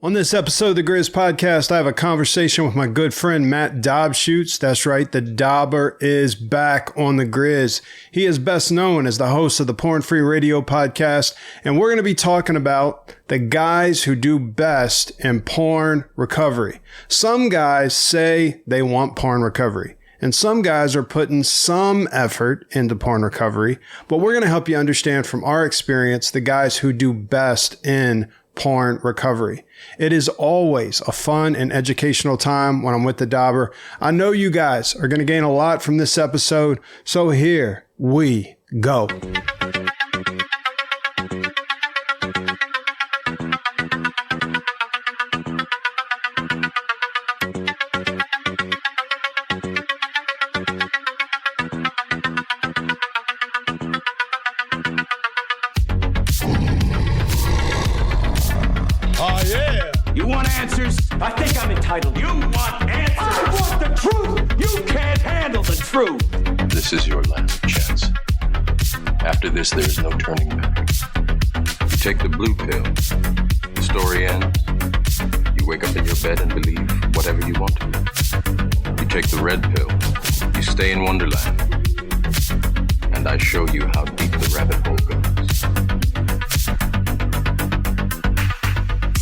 On this episode of the Grizz Podcast, I have a conversation with my good friend Matt Dobshuetz. That's right, the Dobber is back on the Grizz. He is best known as the host of the Porn Free Radio Podcast, and we're going to be talking about the guys who do best in porn recovery. Some guys say they want porn recovery, and some guys are putting some effort into porn recovery, but we're going to help you understand from our experience the guys who do best in porn recovery. It is always a fun and educational time when I'm with the Dobber. I know you guys are going to gain a lot from this episode, so here we go. You want answers? I think I'm entitled. You want answers? I want the truth! You can't handle the truth! This is your last chance. After this, there is no turning back. You take the blue pill. The story ends. You wake up in your bed and believe whatever you want to. You take the red pill. You stay in Wonderland. And I show you how deep the rabbit hole goes.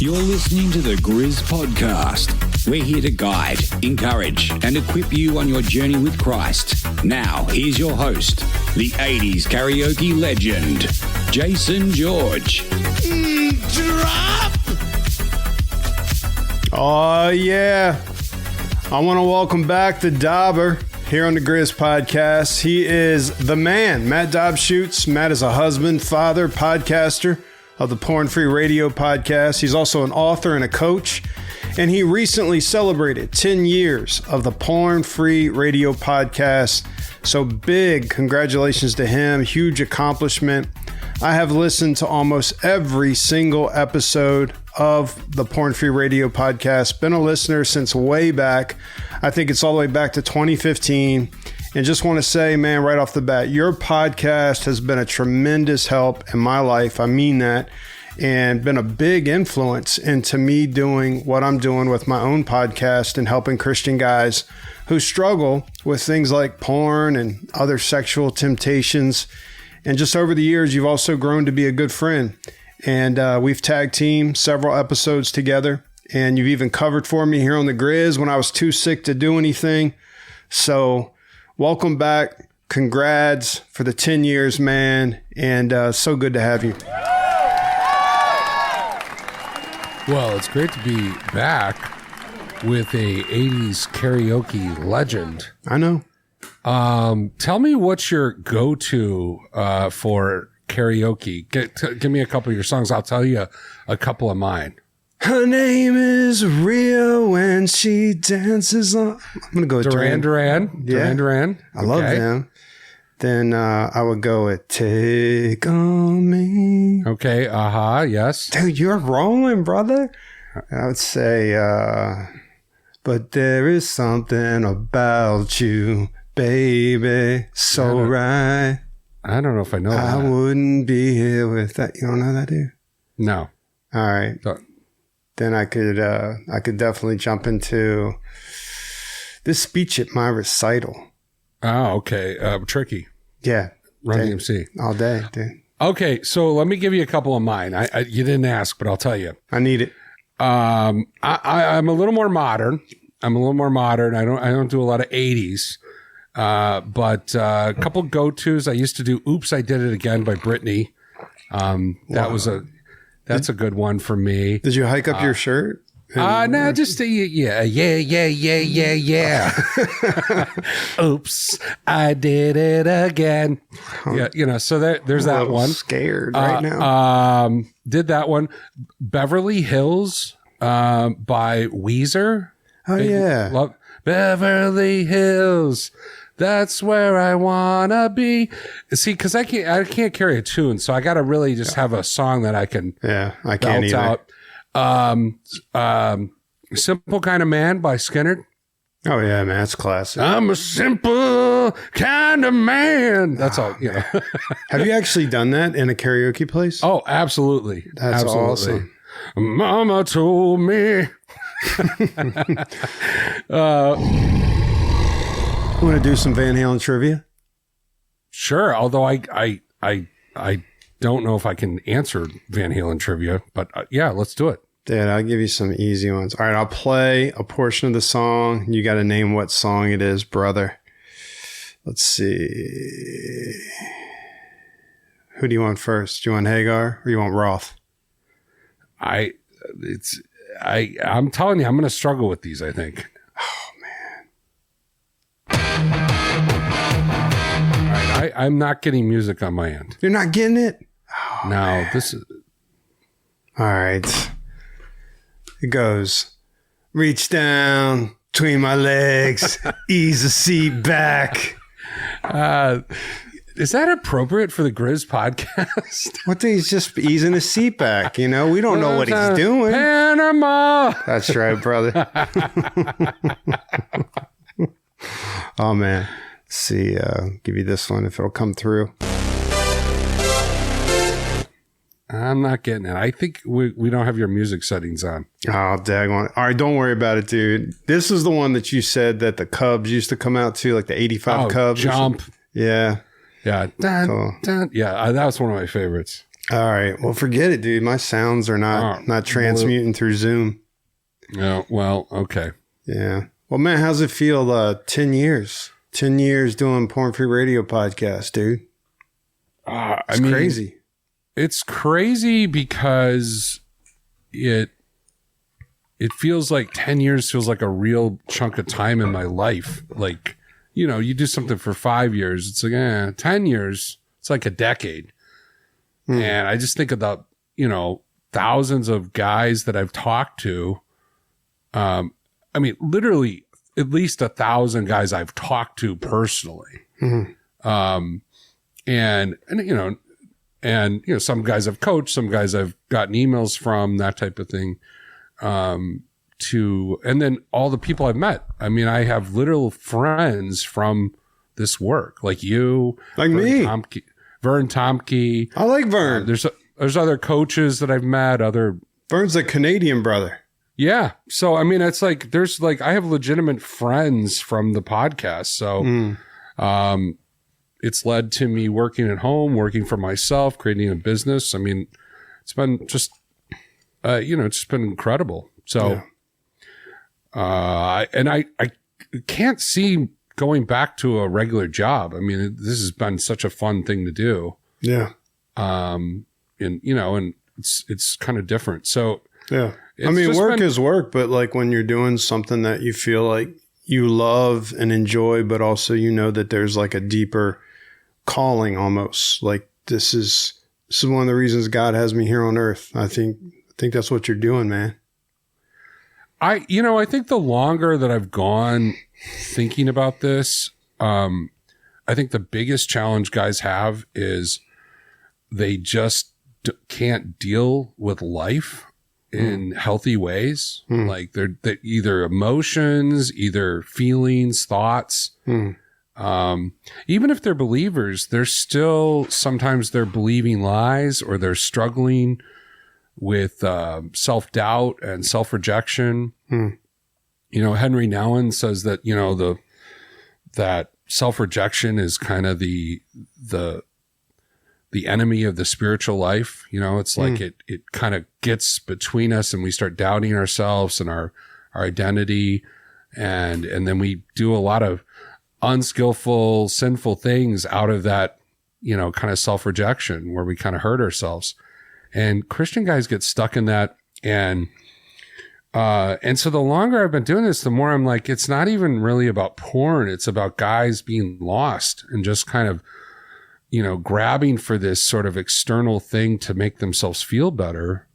You're listening to the Grizz Podcast. We're here to guide, encourage, and equip you on your journey with Christ. Now, here's your host, the 80s karaoke legend, Jason George. Drop! Oh, yeah. I want to welcome back the Dobber here on the Grizz Podcast. He is the man, Matt Dobshuetz. Matt is a husband, father, podcaster of the Porn Free Radio Podcast. He's also an author and a coach, and he recently celebrated 10 years of the Porn Free Radio Podcast. So big congratulations to him, huge accomplishment. I have listened to almost every single episode of the Porn Free Radio Podcast, been a listener since way back. I think it's all the way back to 2015. And just want to say, man, right off the bat, your podcast has been a tremendous help in my life. I mean that. And been a big influence into me doing what I'm doing with my own podcast and helping Christian guys who struggle with things like porn and other sexual temptations. And just over the years, you've also grown to be a good friend. And we've tag teamed several episodes together. And you've even covered for me here on the Grizz when I was too sick to do anything. So welcome back. Congrats for the 10 years, man. And so good to have you. Well, it's great to be back with a 80s karaoke legend. I know. Tell me what's your go-to for karaoke. Give me a couple of your songs. I'll tell you a couple of mine. Her name is Rio when she dances on. I'm going to go with Duran. Yeah. Duran. I love them. Then I would go with Take On Me. Okay. Yes. Dude, you're rolling, brother. I would say, but there is something about you, baby, so right. I don't know if I know that. I wouldn't be here with that. You don't know that, dude? No. All right. Then I could definitely jump into this speech at my recital. Oh, okay. Tricky. Yeah. Run DMC. All day, dude. Okay, so let me give you a couple of mine. You didn't ask, but I'll tell you. I need it. I'm a little more modern. I don't do a lot of 80s. But a couple go-tos. I used to do Oops, I Did It Again by Britney. That's a good one for me. Did you hike up your shirt? No, just yeah. Oops, I did it again. Yeah, so there's that one. Scared right now. Did that one. Beverly Hills by Weezer. Oh, yeah. Love Beverly Hills. That's where I wanna be. See, because I can't carry a tune, so I got to really just have a song that I can. Yeah, I can't either. Out. Simple Kind of Man by Skinner. Oh yeah, man, that's classic. I'm a simple kind of man. That's all, Have you actually done that in a karaoke place? Oh, absolutely. That's awesome. Mama told me. Want to do some Van Halen trivia? Sure. Although I don't know if I can answer Van Halen trivia, but yeah, let's do it. Dad, I'll give you some easy ones. All right, I'll play a portion of the song. You got to name what song it is, brother. Let's see. Who do you want first? Do you want Hagar or you want Roth? I'm telling you, I'm going to struggle with these, I think. Oh, man. All right, I'm not getting music on my end. You're not getting it? Oh, no, this is... All right. It goes, reach down between my legs, ease the seat back. Is that appropriate for the Grizz podcast? What he's just easing his seat back, you know? We don't know what he's doing. Panama. That's right, brother. Oh, man. Let's see, give you this one if it'll come through. I'm not getting it. I think we don't have your music settings on. Oh, daggone. All right, don't worry about it, dude. This is the one that you said that the Cubs used to come out to, like the 85 Cubs. Jump. Yeah. Yeah. Dun, dun. Yeah, that was one of my favorites. All right. Well, forget it, dude. My sounds are not transmuting through Zoom. Yeah. Well, okay. Yeah. Well, man, how's it feel? 10 years. 10 years doing Porn Free Radio podcast, dude. It's crazy. It's crazy because it feels like 10 years feels like a real chunk of time in my life. Like, you know, you do something for 5 years, it's like 10 years, it's like a decade. And I just think about, you know, thousands of guys that I've talked to. I mean, literally at least 1,000 guys I've talked to personally. And you know, some guys I've coached, some guys I've gotten emails from, that type of thing. And then all the people I've met. I mean, I have literal friends from this work, like you, like me, Vern Tomke. I like Vern. There's other coaches that I've met. Vern's a Canadian brother. Yeah. So, I mean, it's like, I have legitimate friends from the podcast. So, it's led to me working at home, working for myself, creating a business. I mean, it's been just, it's just been incredible. So, I can't see going back to a regular job. I mean, this has been such a fun thing to do. Yeah. And it's kind of different. So, yeah. I mean, work is work, but like when you're doing something that you feel like you love and enjoy, but also you know that there's like a deeper calling almost. Like this is one of the reasons God has me here on earth. I think that's what you're doing, man. I think the longer that I've gone thinking about this, I think the biggest challenge guys have is they just can't deal with life in healthy ways. Like they're either emotions, either feelings, thoughts. Even if they're believers, sometimes they're believing lies, or they're struggling with self-doubt and self-rejection. You know, Henry Nouwen says that, you know, that self-rejection is kind of the enemy of the spiritual life. You know, it's like it kind of gets between us and we start doubting ourselves and our identity. And then we do a lot of unskillful, sinful things out of that, you know, kind of self-rejection where we kind of hurt ourselves. And Christian guys get stuck in that. And so the longer I've been doing this, the more I'm like, it's not even really about porn. It's about guys being lost and just kind of, you know, grabbing for this sort of external thing to make themselves feel better.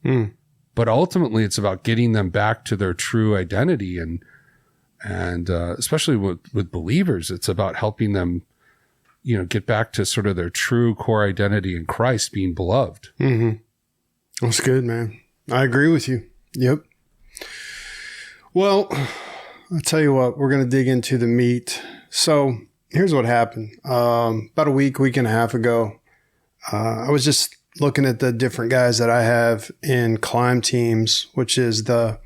But ultimately it's about getting them back to their true identity. And especially with believers, it's about helping them, you know, get back to sort of their true core identity in Christ, being beloved. That's good, man. I agree with you. Yep. Well, I'll tell you what, we're going to dig into the meat. So here's what happened. About a week and a half ago, I was just looking at the different guys that I have in climb teams, which is the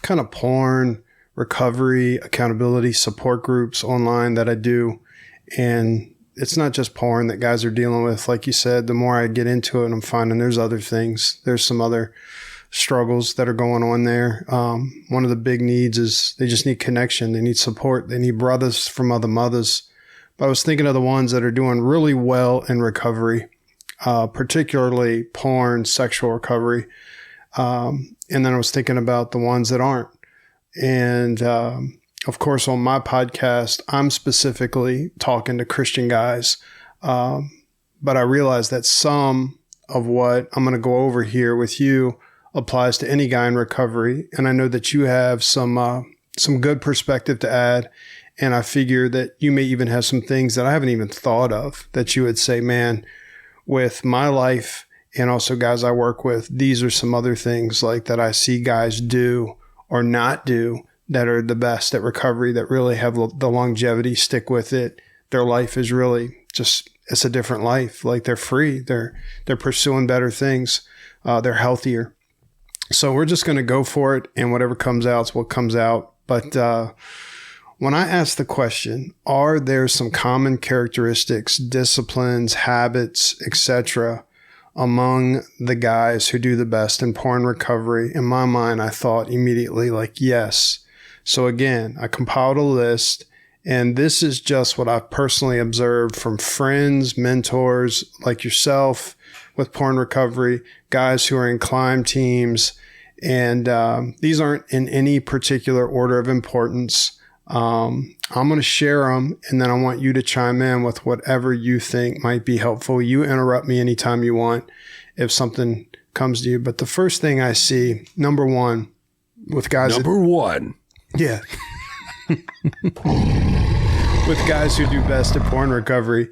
kind of porn recovery accountability support groups online that I do. And it's not just porn that guys are dealing with. Like you said, the more I get into it, I'm finding there's other things. There's some other struggles that are going on there. One of the big needs is they just need connection. They need support. They need brothers from other mothers. But I was thinking of the ones that are doing really well in recovery, particularly porn, sexual recovery. And then I was thinking about the ones that aren't. And, of course, on my podcast, I'm specifically talking to Christian guys. But I realize that some of what I'm going to go over here with you applies to any guy in recovery. And I know that you have some good perspective to add. And I figure that you may even have some things that I haven't even thought of that you would say, man, with my life and also guys I work with, these are some other things like that I see guys do or not do that are the best at recovery, that really have the longevity, stick with it. Their life is really just, it's a different life. Like they're free. They're pursuing better things. They're healthier. So we're just going to go for it, and whatever comes out is what comes out. But when I ask the question, are there some common characteristics, disciplines, habits, etc., among the guys who do the best in porn recovery? In my mind, I thought immediately like, yes. So again, I compiled a list, and this is just what I've personally observed from friends, mentors like yourself with porn recovery, guys who are in climb teams. And these aren't in any particular order of importance. I'm going to share them, and then I want you to chime in with whatever you think might be helpful. You interrupt me anytime you want if something comes to you. But the first thing I see, number one, with guys... Number one. Yeah. With guys who do best at porn recovery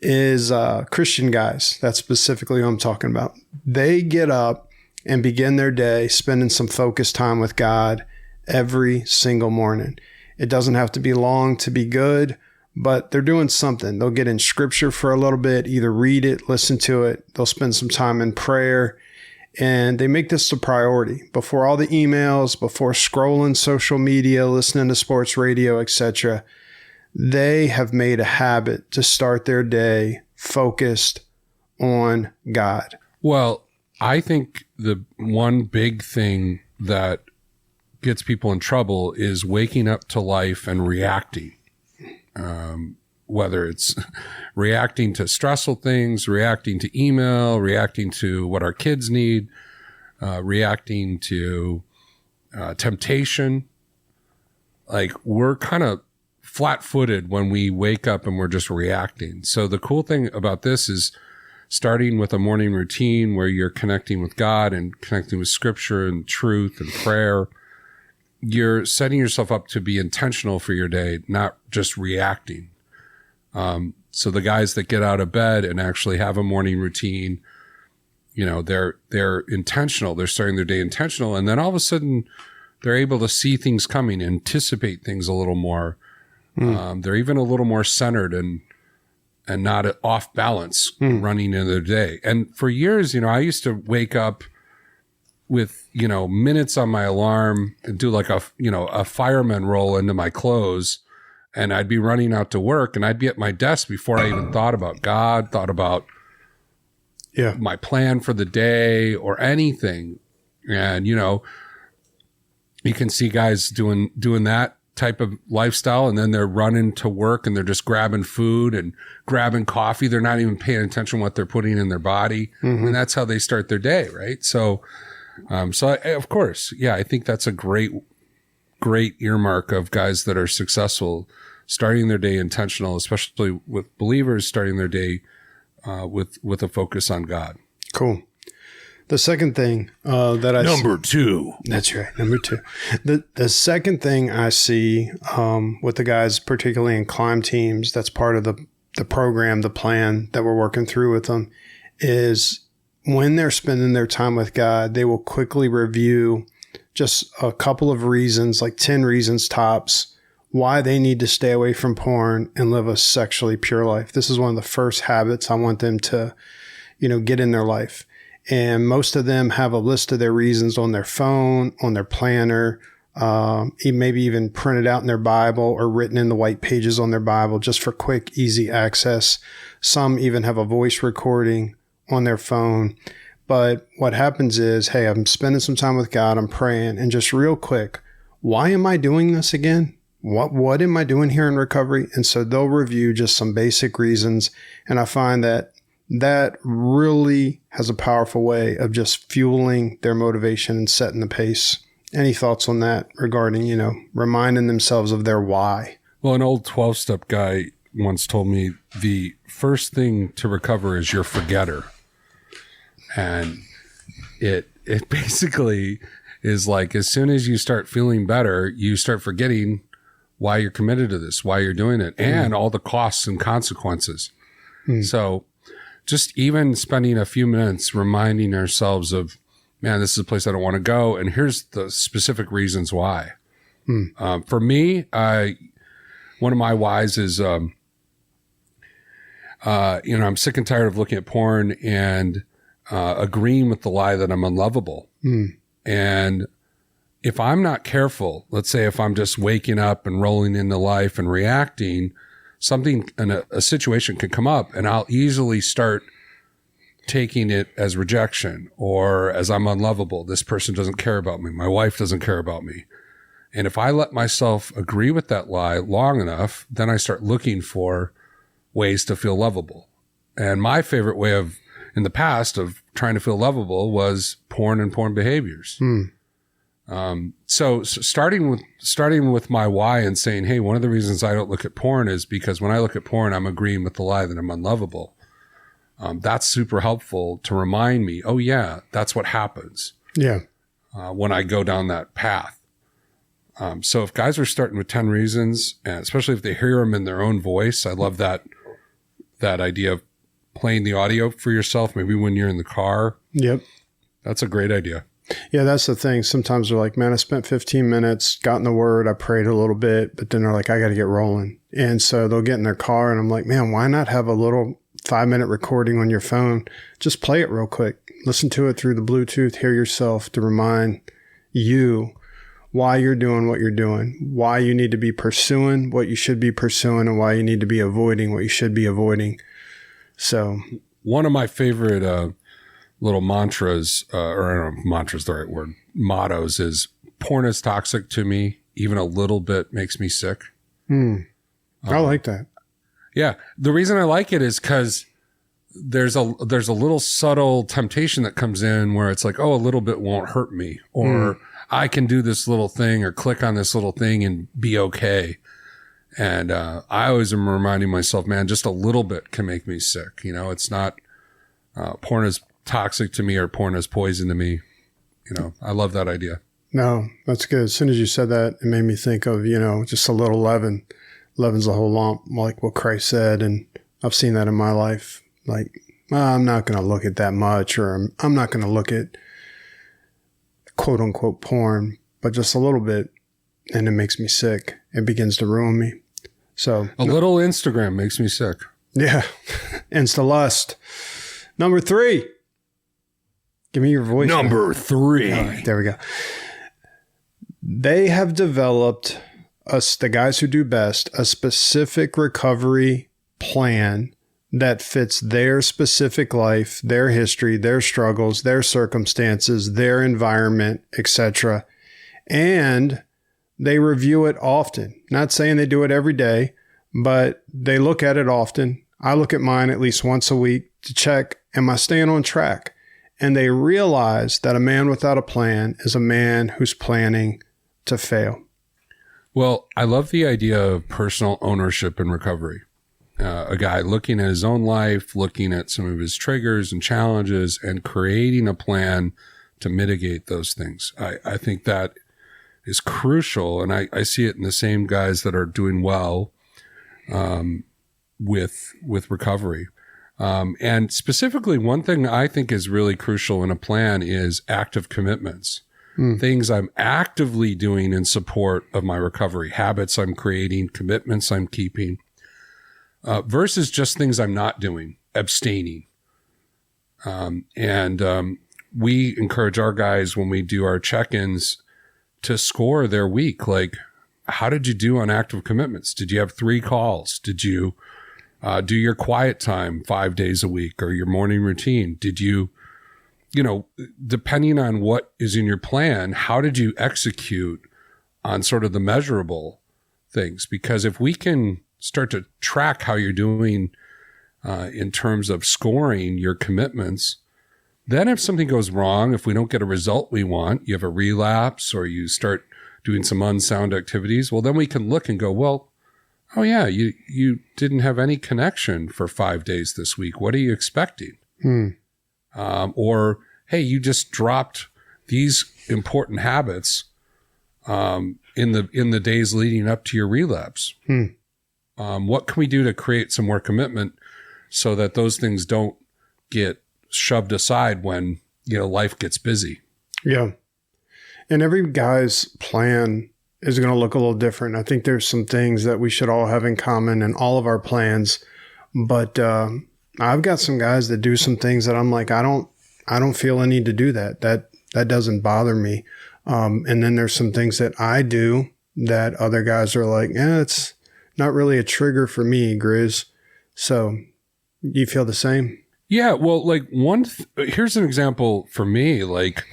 is Christian guys. That's specifically who I'm talking about. They get up and begin their day spending some focused time with God every single morning. It doesn't have to be long to be good, but they're doing something. They'll get in scripture for a little bit, either read it, listen to it. They'll spend some time in prayer, and they make this a priority before all the emails, before scrolling social media, listening to sports radio, etc. They have made a habit to start their day focused on God. Well, I think the one big thing that gets people in trouble is waking up to life and reacting. Whether it's reacting to stressful things, reacting to email, reacting to what our kids need, reacting to temptation. Like, we're kind of flat-footed when we wake up and we're just reacting. So the cool thing about this is starting with a morning routine where you're connecting with God and connecting with scripture and truth and prayer. You're setting yourself up to be intentional for your day, not just reacting. So the guys that get out of bed and actually have a morning routine, you know, they're intentional. They're starting their day intentional. And then all of a sudden they're able to see things coming, anticipate things a little more. They're even a little more centered and not off balance running into their day. And for years, you know, I used to wake up with, you know, minutes on my alarm and do like a fireman roll into my clothes. And I'd be running out to work, and I'd be at my desk before I even thought about God, thought about my plan for the day or anything. And, you know, you can see guys doing that type of lifestyle, and then they're running to work and they're just grabbing food and grabbing coffee. They're not even paying attention to what they're putting in their body. And that's how they start their day. Right. So of course, yeah, I think that's a great earmark of guys that are successful, starting their day intentional, especially with believers, starting their day with a focus on God. Cool. The second thing that I Number two. That's right. Number two. The second thing I see with the guys, particularly in climb teams, that's part of the program, the plan that we're working through with them, is when they're spending their time with God, they will quickly review just a couple of reasons, like 10 reasons tops, why they need to stay away from porn and live a sexually pure life. This is one of the first habits I want them to, you know, get in their life. And most of them have a list of their reasons on their phone, on their planner, maybe even printed out in their Bible or written in the white pages on their Bible just for quick, easy access. Some even have a voice recording on their phone. But what happens is, hey, I'm spending some time with God, I'm praying, and just real quick, why am I doing this again? What am I doing here in recovery? And so they'll review just some basic reasons. And I find that really has a powerful way of just fueling their motivation and setting the pace. Any thoughts on that regarding, reminding themselves of their why? Well, an old 12-step guy once told me the first thing to recover is your forgetter. And it basically is like, as soon as you start feeling better, you start forgetting why you're committed to this, why you're doing it, and all the costs and consequences. So just even spending a few minutes reminding ourselves of, man, this is a place I don't want to go, and here's the specific reasons why. For me, one of my whys is, I'm sick and tired of looking at porn and agreeing with the lie that I'm unlovable. And if I'm not careful, let's say if I'm just waking up and rolling into life and reacting, something in a situation can come up and I'll easily start taking it as rejection or as I'm unlovable. This person doesn't care about me. My wife doesn't care about me. And if I let myself agree with that lie long enough, then I start looking for ways to feel lovable. And my favorite way in the past of trying to feel lovable was porn and porn behaviors. So starting with my why and saying, hey, one of the reasons I don't look at porn is because when I look at porn, I'm agreeing with the lie that I'm unlovable. That's super helpful to remind me, oh yeah, that's what happens. Yeah. When I go down that path. So if guys are starting with 10 reasons, and especially if they hear them in their own voice, I love that idea of playing the audio for yourself, maybe when you're in the car. Yep. That's a great idea. Yeah, that's the thing. Sometimes they're like, man, I spent 15 minutes, got in the word, I prayed a little bit, but then they're like, I got to get rolling. And so they'll get in their car and I'm like, man, why not have a little 5-minute recording on your phone? Just play it real quick. Listen to it through the Bluetooth, hear yourself to remind you why you're doing what you're doing, why you need to be pursuing what you should be pursuing, and why you need to be avoiding what you should be avoiding. So one of my favorite little mantras, or I don't know if mantra's the right word, mottos is, porn is toxic to me. Even a little bit makes me sick. I like that. Yeah. The reason I like it is because there's a little subtle temptation that comes in where it's like, oh, a little bit won't hurt me, or I can do this little thing or click on this little thing and be okay. And I always am reminding myself, man, just a little bit can make me sick. It's not porn is toxic to me or porn is poison to me. I love that idea. No, that's good. As soon as you said that, it made me think of, just a little leaven. Leaven's a whole lump, like what Christ said. And I've seen that in my life. Like, I'm not going to look at that much, or I'm not going to look at quote unquote porn, but just a little bit. And it makes me sick. It begins to ruin me. So a little Instagram makes me sick. Yeah. Insta lust. Number 3. Give me your voice. Number 3. Right, there we go. They have developed the guys who do best, a specific recovery plan that fits their specific life, their history, their struggles, their circumstances, their environment, etc. And they review it often. Not saying they do it every day, but they look at it often. I look at mine at least once a week to check, am I staying on track? And they realize that a man without a plan is a man who's planning to fail. Well, I love the idea of personal ownership in recovery. A guy looking at his own life, looking at some of his triggers and challenges, and creating a plan to mitigate those things. I think that is crucial. And I see it in the same guys that are doing well with recovery. And specifically, one thing I think is really crucial in a plan is active commitments. Things I'm actively doing in support of my recovery, habits I'm creating, commitments I'm keeping, versus just things I'm not doing, abstaining. We encourage our guys when we do our check-ins to score their week. Like, how did you do on active commitments? Did you have 3 calls? Did you do your quiet time 5 days a week or your morning routine? Did you, depending on what is in your plan, how did you execute on sort of the measurable things? Because if we can start to track how you're doing in terms of scoring your commitments, then if something goes wrong, if we don't get a result we want, you have a relapse or you start doing some unsound activities, well, then we can look and go, well, oh yeah, you didn't have any connection for 5 days this week. What are you expecting? Or, hey, you just dropped these important habits in the days leading up to your relapse. What can we do to create some more commitment so that those things don't get shoved aside when, life gets busy? Yeah. And every guy's plan is going to look a little different. I think there's some things that we should all have in common in all of our plans. But I've got some guys that do some things that I'm like, I don't feel a need to do that. That doesn't bother me. And then there's some things that I do that other guys are like, it's not really a trigger for me, Grizz. So you feel the same? Yeah. Well, like here's an example for me. Like,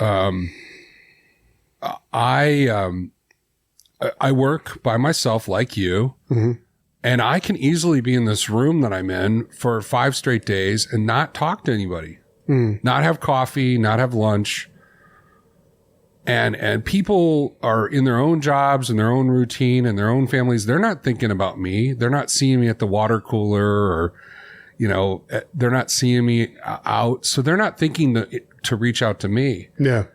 I work by myself like you, and I can easily be in this room that I'm in for 5 straight days and not talk to anybody, not have coffee, not have lunch. And people are in their own jobs and their own routine and their own families. They're not thinking about me. They're not seeing me at the water cooler or, they're not seeing me out. So they're not thinking to reach out to me. Yeah.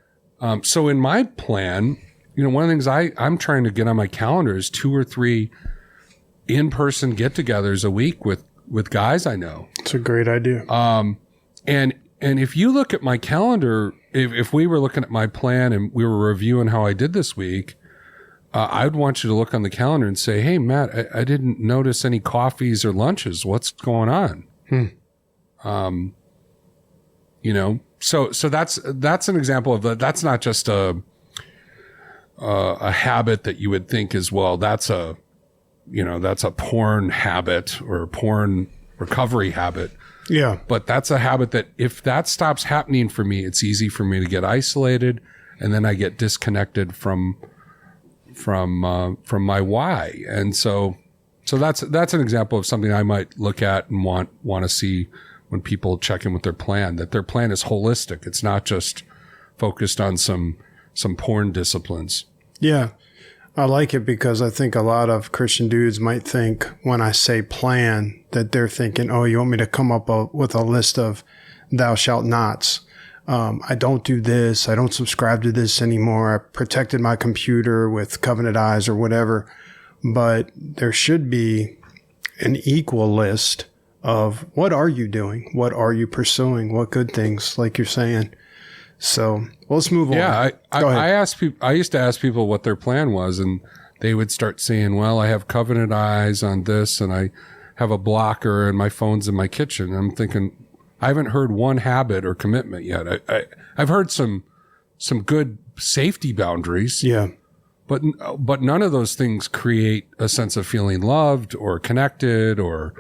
So in my plan, one of the things I'm trying to get on my calendar is 2 or 3 in-person get-togethers a week with guys I know. It's a great idea. And if you look at my calendar, if we were looking at my plan and we were reviewing how I did this week, I'd want you to look on the calendar and say, hey, Matt, I didn't notice any coffees or lunches. What's going on? So that's an example of that. That's not just a habit that you would think is, well, that's a porn habit or a porn recovery habit. Yeah. But that's a habit that if that stops happening for me, it's easy for me to get isolated, and then I get disconnected from my why. And so that's an example of something I might look at and want to see when people check in with their plan, that their plan is holistic. It's not just focused on some porn disciplines. Yeah. I like it because I think a lot of Christian dudes might think when I say plan that they're thinking, oh, you want me to come up with a list of thou shalt nots. I don't do this. I don't subscribe to this anymore. I protected my computer with covenant eyes or whatever. But there should be an equal list of what are you doing? What are you pursuing? What good things, like you're saying. So let's move on. Yeah, I used to ask people what their plan was, and they would start saying, well, I have covenant eyes on this, and I have a blocker, and my phone's in my kitchen. I'm thinking, I haven't heard one habit or commitment yet. I've heard some good safety boundaries. Yeah. But none of those things create a sense of feeling loved or connected or,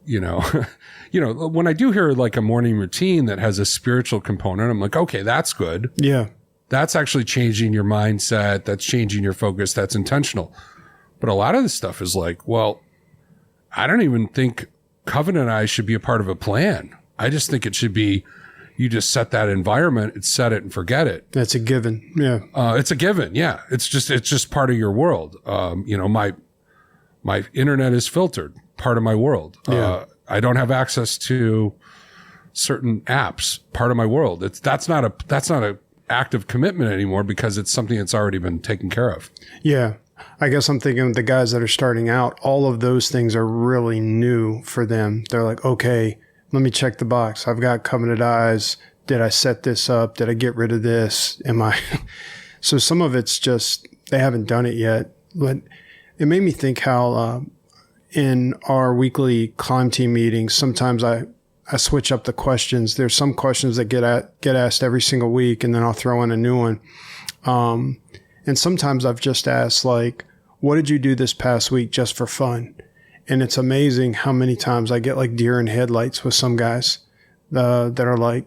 when I do hear like a morning routine that has a spiritual component, I'm like, okay, that's good. Yeah. That's actually changing your mindset. That's changing your focus. That's intentional. But a lot of this stuff is like, well, I don't even think covenant eyes should be a part of a plan. I just think it should be, you just set that environment, it's set it and forget it. That's a given. Yeah. It's a given. Yeah. It's just part of your world. My internet is filtered, part of my world. Yeah. I don't have access to certain apps, part of my world. That's not a active commitment anymore because it's something that's already been taken care of. Yeah. I guess I'm thinking of the guys that are starting out, all of those things are really new for them. They're like, okay, let me check the box. I've got covenant eyes. Did I set this up? Did I get rid of this? So some of it's just, they haven't done it yet. But it made me think how, in our weekly climb team meetings, sometimes I I switch up the questions. There's some questions that get asked every single week, and then I'll throw in a new one. And sometimes I've just asked, like, what did you do this past week just for fun? And it's amazing how many times I get like deer in headlights with some guys that are like,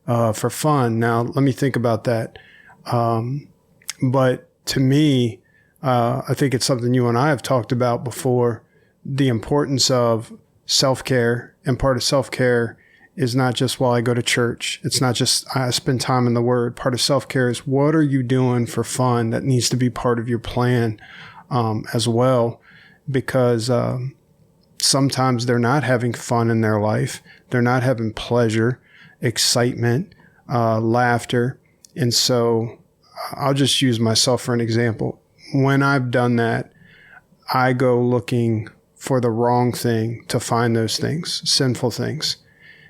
for fun. Now, let me think about that. But to me, I think it's something you and I have talked about before, the importance of self-care. And part of self-care is not just while I go to church. It's not just I spend time in the Word. Part of self-care is what are you doing for fun that needs to be part of your plan as well, because sometimes they're not having fun in their life. They're not having pleasure, excitement, laughter. And so I'll just use myself for an example. When I've done that, I go looking for the wrong thing to find those things, sinful things.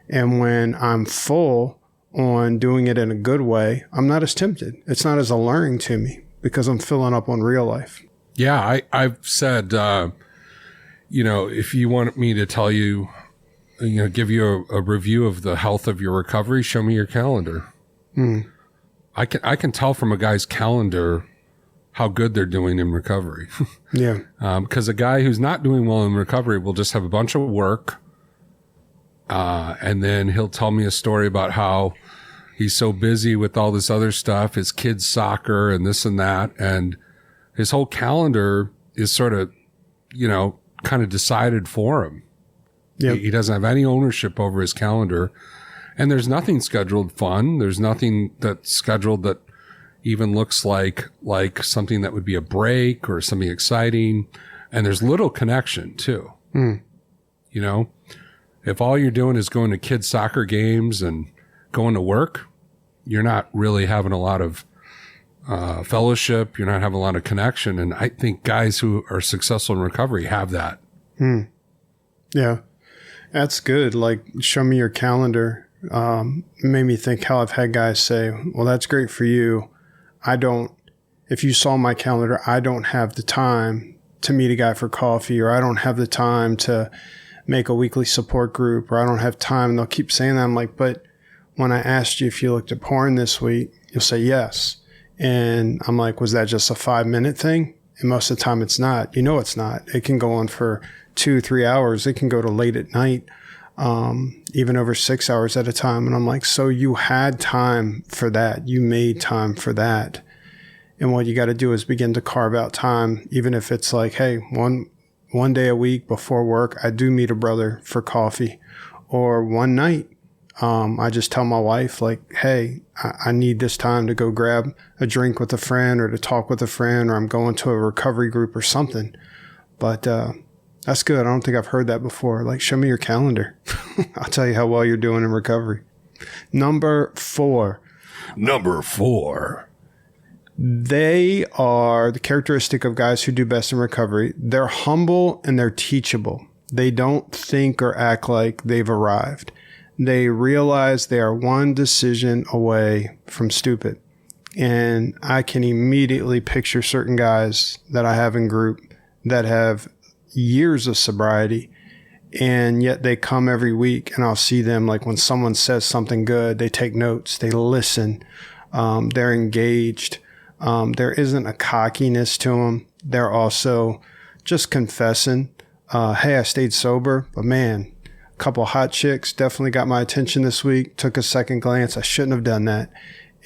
And when I'm full on doing it in a good way, I'm not as tempted. It's not as alluring to me because I'm filling up on real life. Yeah, I've said, if you want me to tell you, give you a review of the health of your recovery, show me your calendar. I can tell from a guy's calendar how good they're doing in recovery. Yeah. Because a guy who's not doing well in recovery will just have a bunch of work. And then he'll tell me a story about how he's so busy with all this other stuff, his kids' soccer and this and that. And his whole calendar is sort of, kind of decided for him. Yep. He doesn't have any ownership over his calendar. And there's nothing scheduled fun. There's nothing that's scheduled that even looks like something that would be a break or something exciting. And there's little connection too. If all you're doing is going to kids' soccer games and going to work, you're not really having a lot of fellowship. You're not having a lot of connection. And I think guys who are successful in recovery have that. Yeah, that's good. Like, show me your calendar. It made me think how I've had guys say, well, that's great for you. If you saw my calendar, I don't have the time to meet a guy for coffee, or I don't have the time to make a weekly support group, or I don't have time. And they'll keep saying that. I'm like, but when I asked you if you looked at porn this week, you'll say yes. And I'm like, was that just a 5-minute thing? And most of the time it's not. It's not. It can go on for 2-3 hours. It can go to late at night, even over 6 hours at a time. And I'm like, so you had time for that. You made time for that. And what you got to do is begin to carve out time, even if it's like, hey, one day a week before work, I do meet a brother for coffee. Or one night, I just tell my wife, like, hey, I need this time to go grab a drink with a friend or to talk with a friend, or I'm going to a recovery group or something. But that's good. I don't think I've heard that before. Like, show me your calendar. I'll tell you how well you're doing in recovery. Number 4. They are the characteristic of guys who do best in recovery. They're humble and they're teachable. They don't think or act like they've arrived. They realize they are one decision away from stupid. And I can immediately picture certain guys that I have in group that have years of sobriety, and yet they come every week and I'll see them, like, when someone says something good, they take notes, they listen, they're engaged. There isn't a cockiness to them. They're also just confessing, hey, I stayed sober, but man, a couple of hot chicks definitely got my attention this week. Took a second glance. I shouldn't have done that.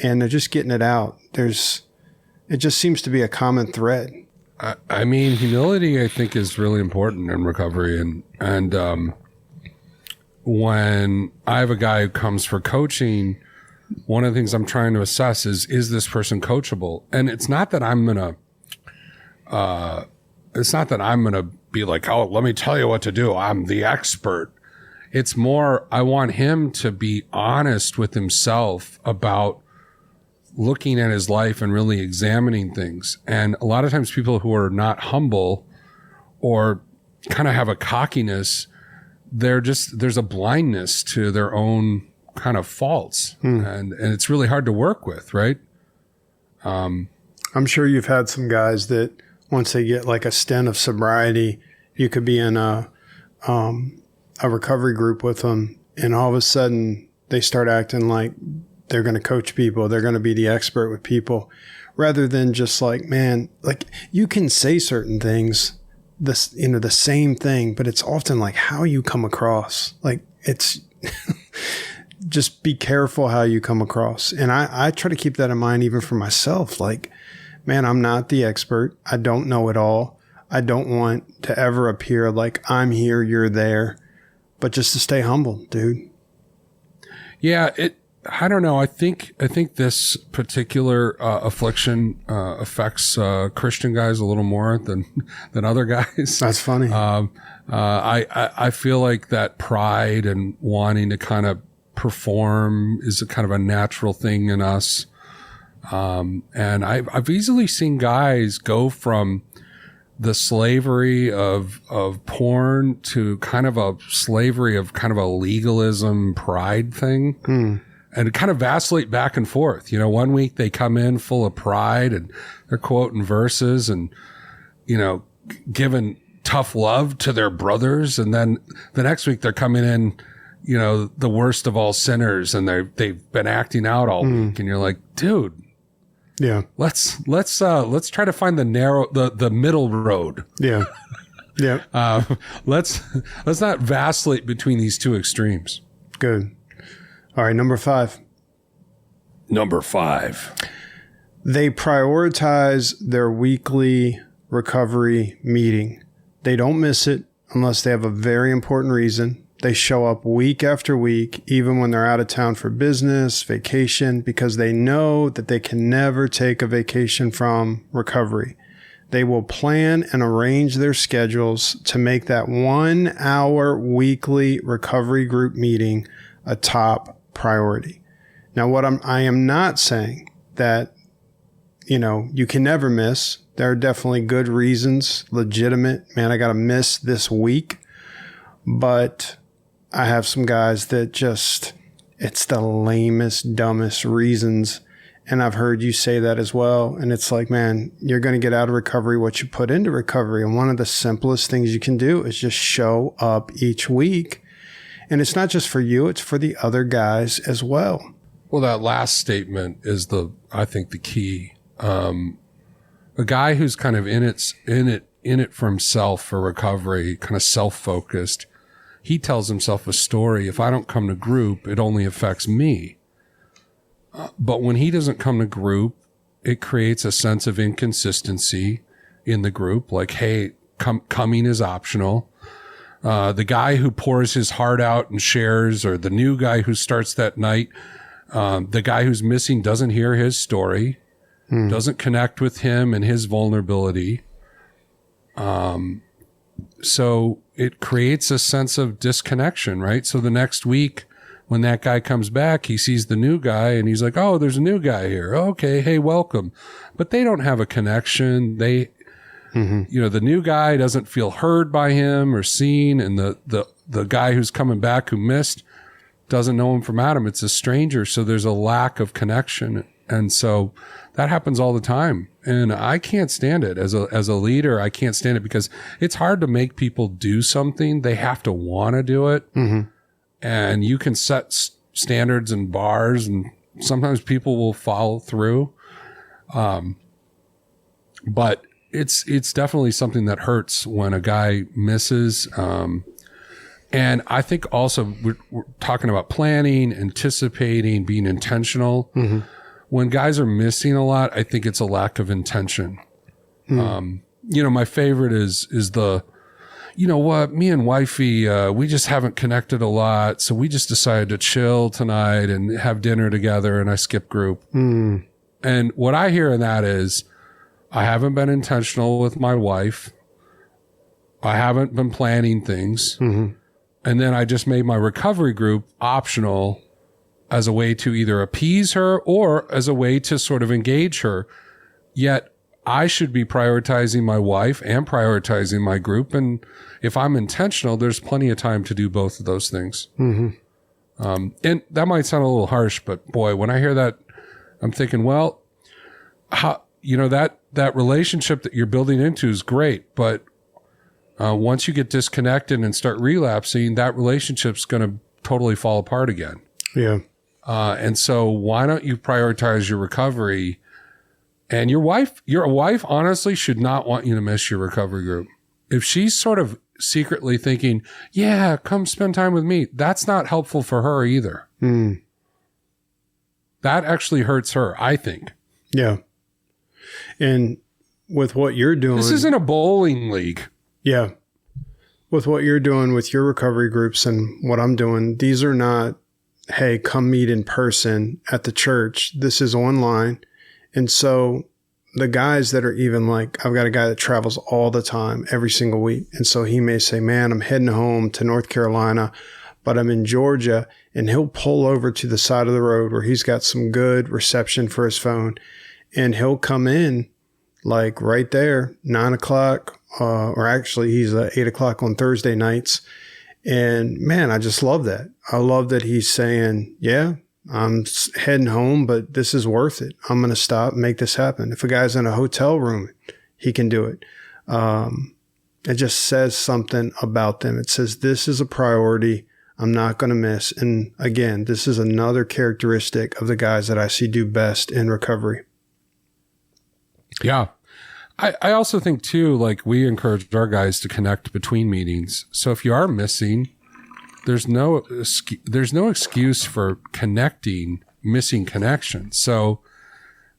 And they're just getting it out. It just seems to be a common thread. I mean, humility, I think, is really important in recovery. And when I have a guy who comes for coaching, one of the things I'm trying to assess is this person coachable? And it's not that I'm going to be like, oh, let me tell you what to do. I'm the expert. It's more, I want him to be honest with himself about looking at his life and really examining things. And a lot of times people who are not humble or kind of have a cockiness, there's a blindness to their own kind of faults. And it's really hard to work with, right? I'm sure you've had some guys that once they get like a stint of sobriety, you could be in a recovery group with them and all of a sudden they start acting like they're going to coach people. They're going to be the expert with people rather than just like, man, like you can say certain things, this, you know, the same thing, but it's often like how you come across. Like it's just be careful how you come across. And I try to keep that in mind even for myself. Like, man, I'm not the expert. I don't know it all. I don't want to ever appear like I'm here, you're there, but just to stay humble, dude. Yeah, I don't know. I think this particular affliction affects Christian guys a little more than other guys. That's funny. I feel like that pride and wanting to kind of perform is a kind of a natural thing in us. And I've easily seen guys go from the slavery of porn to kind of a slavery of kind of a legalism pride thing. And kind of vacillate back and forth. You know, one week they come in full of pride and they're quoting verses and, you know, giving tough love to their brothers. And then the next week they're coming in, you know, the worst of all sinners, and they've been acting out all week. And you're like, dude, yeah, let's try to find the middle road. Yeah. Yeah. Let's not vacillate between these two extremes. Good. All right, number 5. Number 5. They prioritize their weekly recovery meeting. They don't miss it unless they have a very important reason. They show up week after week, even when they're out of town for business, vacation, because they know that they can never take a vacation from recovery. They will plan and arrange their schedules to make that 1-hour weekly recovery group meeting a top priority. Now, I am not saying that, you know, you can never miss. There are definitely good reasons, legitimate. Man, I got to miss this week. But I have some guys that just, it's the lamest, dumbest reasons. And I've heard you say that as well. And it's like, man, you're going to get out of recovery what you put into recovery. And one of the simplest things you can do is just show up each week. And it's not just for you, it's for the other guys as well. Well, that last statement is I think the key. A guy who's kind of in it for himself for recovery, kind of self-focused, he tells himself a story. If I don't come to group, it only affects me. But when he doesn't come to group, it creates a sense of inconsistency in the group. Like, hey, coming is optional. The guy who pours his heart out and shares, or the new guy who starts that night, the guy who's missing doesn't hear his story, doesn't connect with him and his vulnerability. So it creates a sense of disconnection, right? So the next week when that guy comes back, he sees the new guy and he's like, oh, there's a new guy here. Okay. Hey, welcome. But they don't have a connection. You know, the new guy doesn't feel heard by him or seen, and the guy who's coming back who missed doesn't know him from Adam. It's a stranger, so there's a lack of connection, and so that happens all the time. And I can't stand it as a leader. I can't stand it because it's hard to make people do something. They have to want to do it, and you can set standards and bars, and sometimes people will follow through, but it's definitely something that hurts when a guy misses. And I think also we're talking about planning, anticipating, being intentional. When guys are missing a lot, I think it's a lack of intention. You know, my favorite is the, you know what, me and wifey, we just haven't connected a lot. So we just decided to chill tonight and have dinner together, and I skip group. And what I hear in that is, I haven't been intentional with my wife. I haven't been planning things. And then I just made my recovery group optional as a way to either appease her or as a way to sort of engage her. Yet I should be prioritizing my wife and prioritizing my group. And if I'm intentional, there's plenty of time to do both of those things. And that might sound a little harsh, but boy, when I hear that, I'm thinking, well, how, you know, that relationship that you're building into is great, but once you get disconnected and start relapsing, that relationship's going to totally fall apart again. Yeah. And so why don't you prioritize your recovery? And your wife honestly should not want you to miss your recovery group. If she's sort of secretly thinking, yeah, come spend time with me, that's not helpful for her either. That actually hurts her, I think. Yeah. And with what you're doing, this isn't a bowling league. Yeah. With what you're doing with your recovery groups and what I'm doing, these are not, hey, come meet in person at the church. This is online. And so the guys that are even like, I've got a guy that travels all the time, every single week. And so he may say, man, I'm heading home to North Carolina, but I'm in Georgia. And he'll pull over to the side of the road where he's got some good reception for his phone. And he'll come in like right there, 9 o'clock, or actually he's 8 o'clock on Thursday nights. And man, I just love that. I love that he's saying, yeah, I'm heading home, but this is worth it. I'm going to stop and make this happen. If a guy's in a hotel room, he can do it. It just says something about them. It says, this is a priority I'm not going to miss. And again, this is another characteristic of the guys that I see do best in recovery. Yeah. I also think too, like we encourage our guys to connect between meetings. So if you are missing, there's no excuse for missing connections. So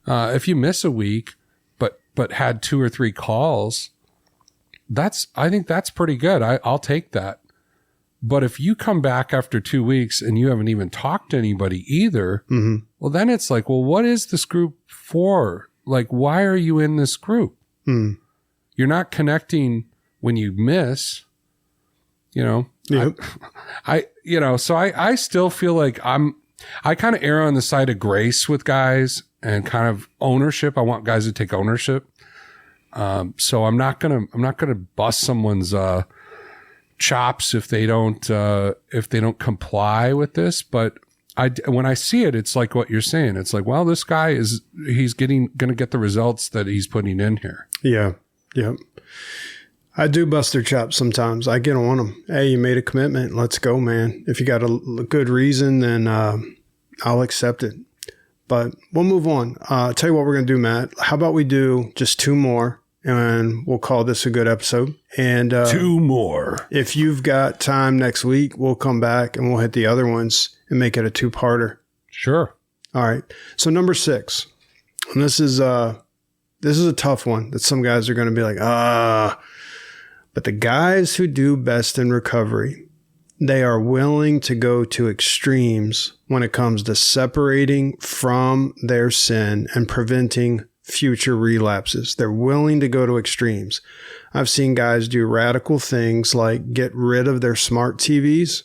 if you miss a week, but had 2 or 3 calls, I think that's pretty good. I'll take that. But if you come back after 2 weeks and you haven't even talked to anybody either, well, then it's like, well, what is this group for? Like, why are you in this group? You're not connecting when you miss, Yep. So I still feel like I kind of err on the side of grace with guys and kind of ownership. I want guys to take ownership. So I'm not going to bust someone's, chops if they don't comply with this. But when I see it, it's like what you're saying. It's like, well, this guy he's going to get the results that he's putting in here. Yeah. Yep. I do bust their chops sometimes. I get on them. Hey, you made a commitment. Let's go, man. If you got a good reason, then I'll accept it. But we'll move on. I'll tell you what we're going to do, Matt. How about we do just 2 more, and we'll call this a good episode. And 2 more. If you've got time next week, we'll come back and we'll hit the other ones and make it a 2-parter. Sure. All right. So number 6, and this is a tough one that some guys are going to be like, but the guys who do best in recovery, they are willing to go to extremes when it comes to separating from their sin and preventing future relapses. They're willing to go to extremes. I've seen guys do radical things like get rid of their smart TVs.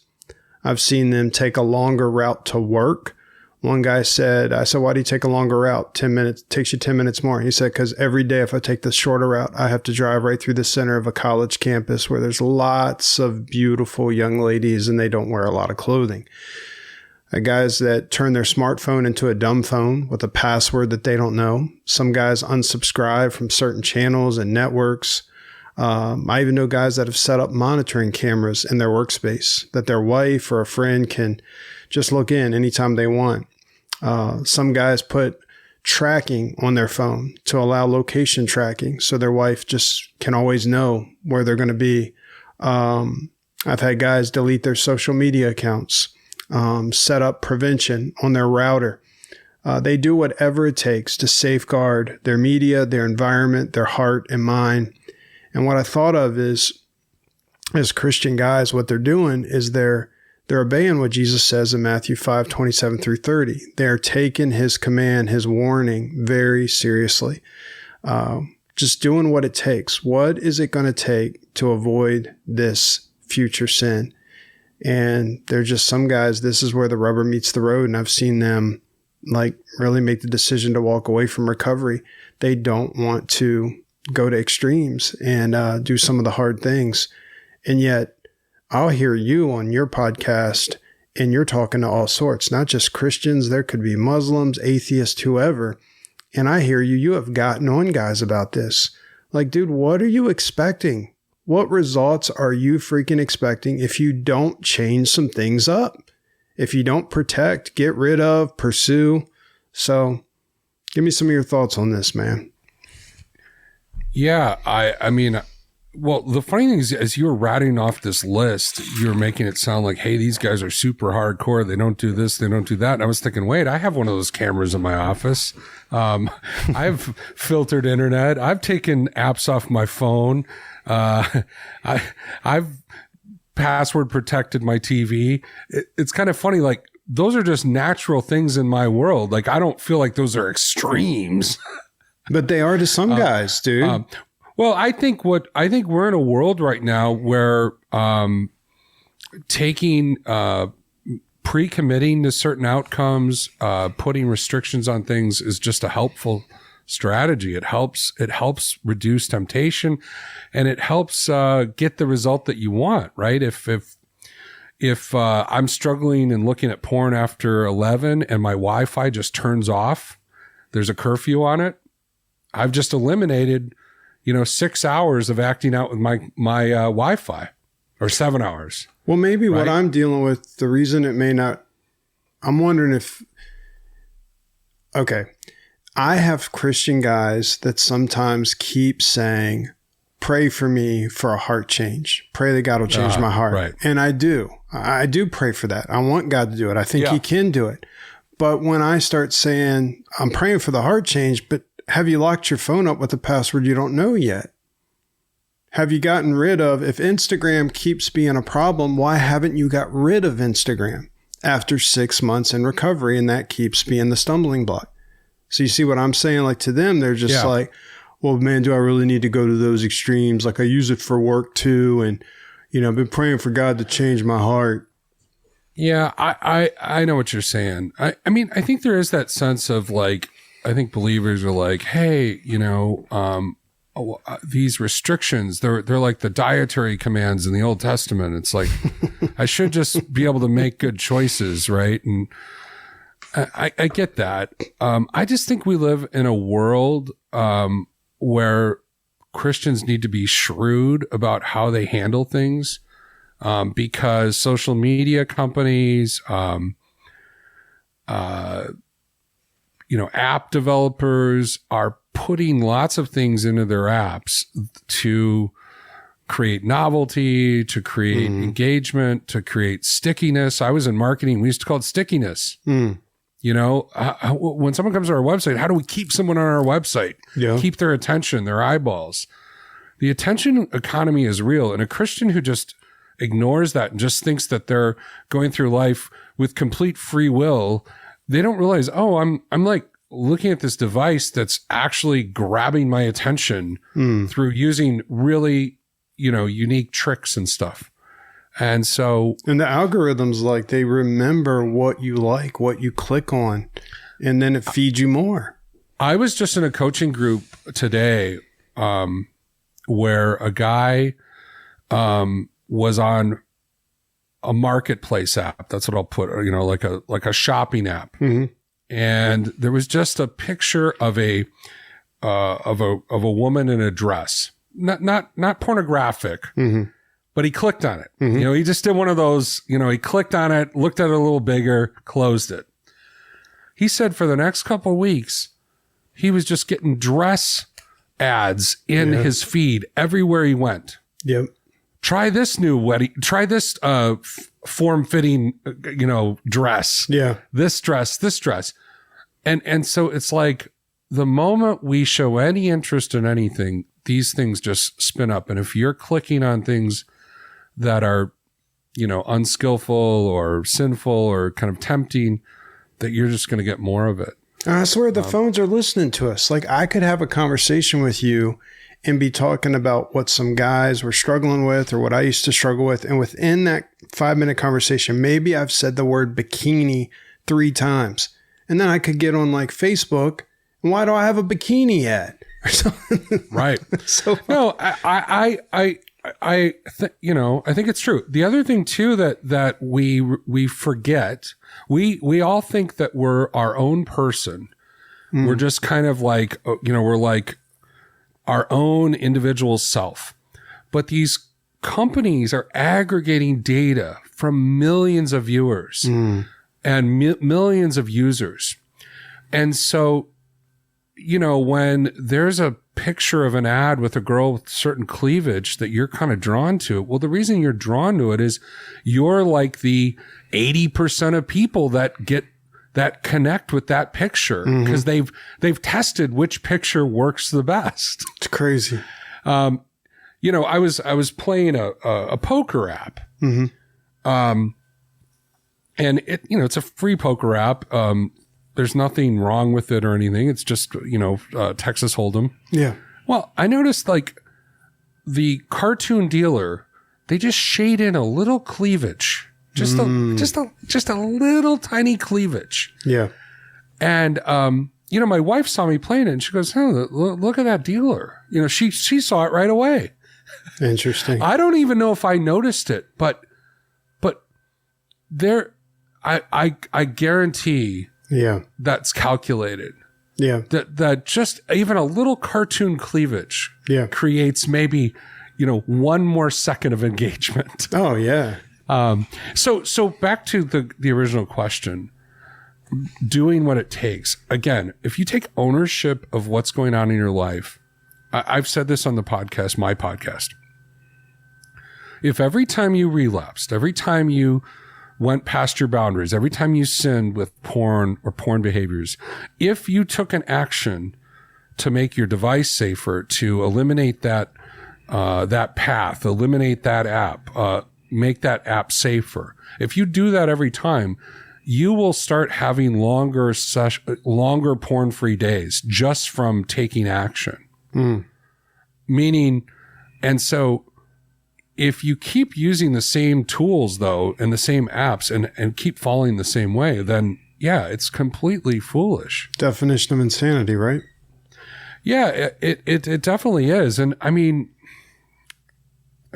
I've seen them take a longer route to work. One guy said, I said, why do you take a longer route? 10 minutes, takes you 10 minutes more. He said, because every day if I take the shorter route, I have to drive right through the center of a college campus where there's lots of beautiful young ladies and they don't wear a lot of clothing. Guys that turn their smartphone into a dumb phone with a password that they don't know. Some guys unsubscribe from certain channels and networks. I even know guys that have set up monitoring cameras in their workspace that their wife or a friend can just look in anytime they want. Some guys put tracking on their phone to allow location tracking so their wife just can always know where they're going to be. I've had guys delete their social media accounts, set up prevention on their router. They do whatever it takes to safeguard their media, their environment, their heart and mind. And what I thought of is, as Christian guys, what they're doing is they're obeying what Jesus says in Matthew 5:27-30. They're taking his command, his warning very seriously. Just doing what it takes. What is it going to take to avoid this future sin? And they're just some guys, this is where the rubber meets the road. And I've seen them like really make the decision to walk away from recovery. They don't want to go to extremes and do some of the hard things. And yet I'll hear you on your podcast and you're talking to all sorts, not just Christians. There could be Muslims, atheists, whoever. And I hear you have gotten on guys about this. Like, dude, what are you expecting? What results are you freaking expecting if you don't change some things up? if you don't protect, get rid of, pursue. So give me some of your thoughts on this, man. Yeah, I mean, well, the funny thing is, as you were ratting off this list, you were making it sound like, hey, these guys are super hardcore. They don't do this, they don't do that. And I was thinking, wait, I have one of those cameras in my office. I've filtered internet. I've taken apps off my phone. I've password protected my TV. It's kind of funny, like, those are just natural things in my world. Like, I don't feel like those are extremes. But they are to some guys, dude. Well, I think we're in a world right now where taking pre-committing to certain outcomes, putting restrictions on things is just a helpful strategy. It helps reduce temptation, and it helps get the result that you want, right? If I'm struggling and looking at porn after 11 and my Wi-Fi just turns off, there's a curfew on it, I've just eliminated, 6 hours of acting out with my Wi-Fi, or 7 hours. Well, maybe right? What I'm dealing with, the reason it may not, I'm wondering if, okay, I have Christian guys that sometimes keep saying, pray for me for a heart change. Pray that God will change my heart. Right. And I do pray for that. I want God to do it. I think he can do it. But when I start saying, I'm praying for the heart change, but have you locked your phone up with a password you don't know yet? Have you gotten rid of, if Instagram keeps being a problem, why haven't you got rid of Instagram after 6 months in recovery, and that keeps being the stumbling block? So you see what I'm saying? Like, to them, they're just like, well, man, do I really need to go to those extremes? Like, I use it for work too. And, I've been praying for God to change my heart. Yeah, I know what you're saying. I mean, I think there is that sense of, like, I think believers are like, hey, these restrictions, they're like the dietary commands in the Old Testament. It's like, I should just be able to make good choices, right? And I get that. I just think we live in a world where Christians need to be shrewd about how they handle things, because social media companies, app developers are putting lots of things into their apps to create novelty, to create engagement, to create stickiness. I was in marketing. We used to call it stickiness. When someone comes to our website, how do we keep someone on our website? Yeah. Keep their attention, their eyeballs. The attention economy is real. And a Christian who just ignores that and just thinks that they're going through life with complete free will, they don't realize, I'm like looking at this device that's actually grabbing my attention through using really, unique tricks and stuff. And so, and the algorithms, like, they remember what you like, what you click on, and then it feeds you more. I was just in a coaching group today, where a guy, was on a marketplace app. That's what I'll put, like a shopping app. Mm-hmm. And there was just a picture of a woman in a dress, not pornographic, but he clicked on it. Mm-hmm. He just did one of those, he clicked on it, looked at it a little bigger, closed it. He said for the next couple of weeks, he was just getting dress ads in his feed everywhere he went. Yep. Try this new wedding, try this, form-fitting, dress. Yeah. This dress. And so it's like, the moment we show any interest in anything, these things just spin up. And if you're clicking on things that are, unskillful or sinful or kind of tempting, that you're just going to get more of it. I swear the phones are listening to us. Like, I could have a conversation with you and be talking about what some guys were struggling with or what I used to struggle with. And within that 5-minute conversation, maybe I've said the word bikini 3 times. And then I could get on like Facebook, and why do I have a bikini ad or something? Right. So no, I think it's true. The other thing too, that we forget, we all think that we're our own person. We're just kind of like, we're like our own individual self. But these companies are aggregating data from millions of viewers and millions of users. And so, you know, when there's a picture of an ad with a girl with certain cleavage that you're kind of drawn to, well, the reason you're drawn to it is you're like the 80% of people that connect with that picture because they've tested which picture works the best. It's crazy. You know, I was playing a poker app. And it, you know, it's a free poker app. There's nothing wrong with it or anything. It's just, you know, Texas Hold'em. Yeah. Well, I noticed like the cartoon dealer, they just shade in a little cleavage, just a little tiny cleavage. Yeah. And, you know, my wife saw me playing it and she goes, "Oh, look at that dealer." You know, she saw it right away. Interesting. I don't even know if I noticed it, but there, I guarantee that's calculated. Yeah. That just even a little cartoon cleavage creates maybe, you know, one more second of engagement. Oh yeah. So back to the original question, doing what it takes. Again, if you take ownership of what's going on in your life, I've said this on the podcast, my podcast. If every time you relapsed, every time you went past your boundaries, every time you sinned with porn or porn behaviors, if you took an action to make your device safer, to eliminate that path, eliminate that app, make that app safer, if you do that every time, you will start having longer porn-free days just from taking action. Meaning, and so if you keep using the same tools though, and the same apps and keep following the same way, then yeah, it's completely foolish. Definition of insanity, right? Yeah, it definitely is. And I mean,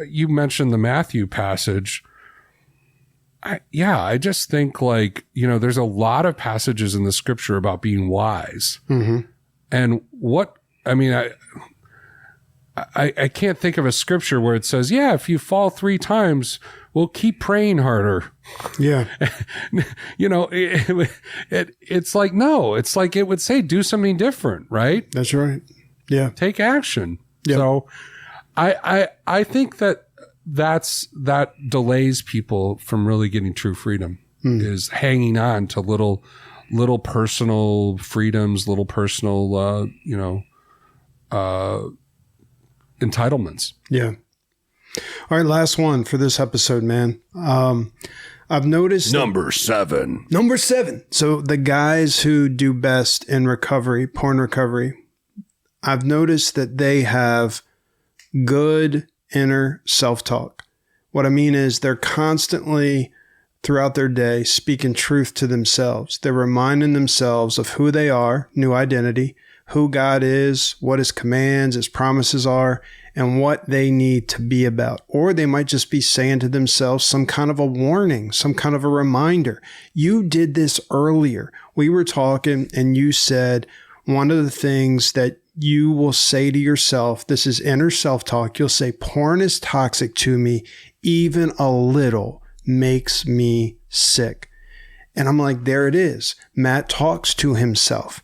you mentioned the Matthew passage. I just think like, you know, there's a lot of passages in the scripture about being wise. And I can't think of a scripture where it says, yeah, if you fall 3 times, we'll keep praying harder. Yeah. You know, it's like, no, it's like it would say, do something different, right? That's right. Yeah. Take action. Yep. So I think that delays people from really getting true freedom is hanging on to little personal freedoms, little personal, entitlements. Yeah. All right. Last one for this episode, man. I've noticed Number 7. So the guys who do best in recovery, porn recovery, I've noticed that they have good inner self-talk. What I mean is they're constantly throughout their day speaking truth to themselves. They're reminding themselves of who they are, new identity, who God is, what his commands, his promises are, and what they need to be about. Or they might just be saying to themselves some kind of a warning, some kind of a reminder. You did this earlier. We were talking and you said one of the things that you will say to yourself, this is inner self-talk, you'll say, porn is toxic to me, even a little makes me sick. And I'm like, there it is. Matt talks to himself.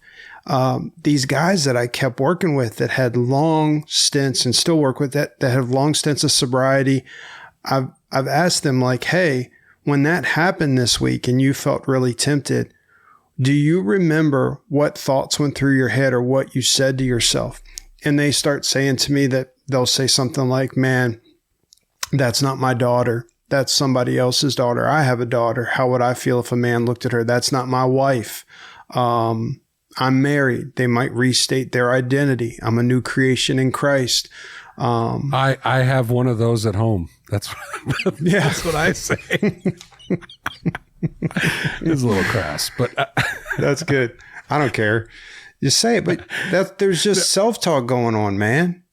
These guys that I kept working with that had long stints and still work with that have long stints of sobriety, I've asked them like, hey, when that happened this week and you felt really tempted, do you remember what thoughts went through your head or what you said to yourself? And they start saying to me that they'll say something like, man, that's not my daughter. That's somebody else's daughter. I have a daughter. How would I feel if a man looked at her? That's not my wife. I'm married. They might restate their identity. I'm a new creation in Christ. I have one of those at home. That's what I say. It's a little crass, but that's good. I don't care. Just say it, but there's just self-talk going on, man.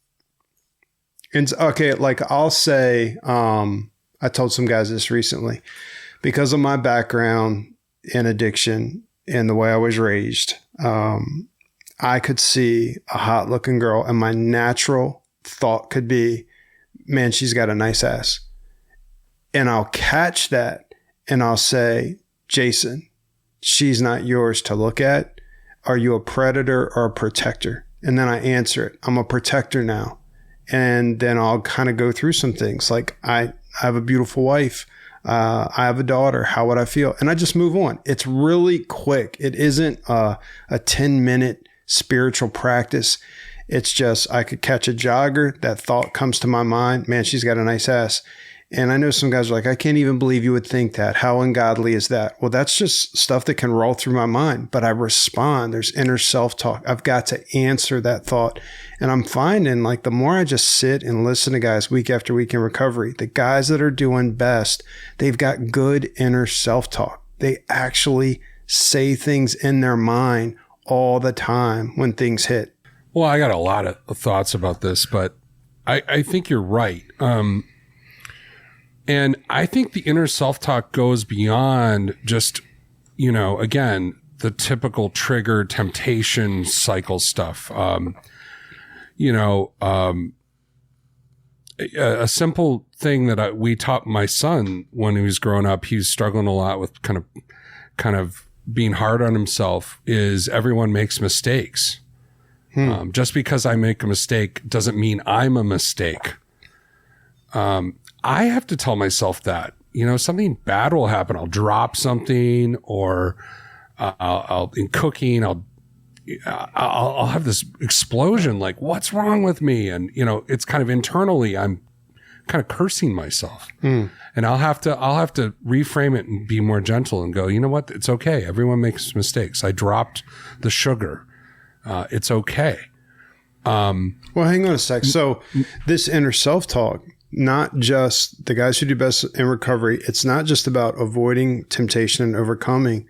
And okay, like I'll say, I told some guys this recently, because of my background in addiction and the way I was raised, I could see a hot looking girl and my natural thought could be, man, she's got a nice ass. And I'll catch that and I'll say, Jason, she's not yours to look at. Are you a predator or a protector? And then I answer it. I'm a protector now. And then I'll kind of go through some things like I have a beautiful wife. I have a daughter. How would I feel? And I just move on. It's really quick. It isn't a 10-minute spiritual practice. It's just I could catch a jogger. That thought comes to my mind. Man, she's got a nice ass. And I know some guys are like, I can't even believe you would think that. How ungodly is that? Well, that's just stuff that can roll through my mind, but I respond. There's inner self-talk. I've got to answer that thought. And I'm finding like the more I just sit and listen to guys week after week in recovery, the guys that are doing best, they've got good inner self-talk. They actually say things in their mind all the time when things hit. Well, I got a lot of thoughts about this, but I think you're right. And I think the inner self-talk goes beyond just, again, the typical trigger temptation cycle stuff. A simple thing that we taught my son when he was growing up, he was struggling a lot with kind of being hard on himself, is everyone makes mistakes. Just because I make a mistake doesn't mean I'm a mistake. I have to tell myself that, something bad will happen. I'll drop something, or I'll in cooking, I'll have this explosion, like, what's wrong with me? And, it's kind of internally, I'm kind of cursing myself. And I'll have to reframe it and be more gentle and go, you know what? It's okay. Everyone makes mistakes. I dropped the sugar. It's okay. Well, hang on a sec. So this inner self-talk, not just the guys who do best in recovery, it's not just about avoiding temptation and overcoming.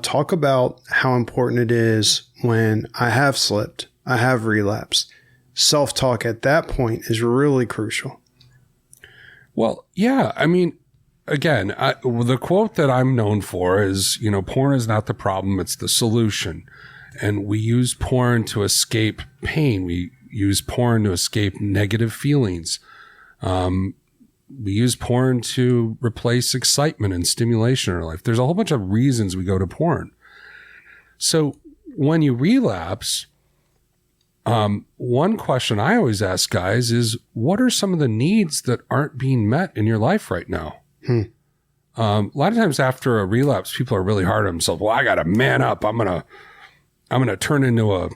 Talk about how important it is when I have slipped, I have relapsed. Self-talk at that point is really crucial. Well, yeah. I mean, again, the quote that I'm known for is, porn is not the problem, it's the solution. And we use porn to escape pain. We use porn to escape negative feelings. We use porn to replace excitement and stimulation in our life. There's a whole bunch of reasons we go to porn. So when you relapse, one question I always ask guys is, what are some of the needs that aren't being met in your life right now? A lot of times after a relapse, people are really hard on themselves. Well, I got to man up. I'm going to turn into a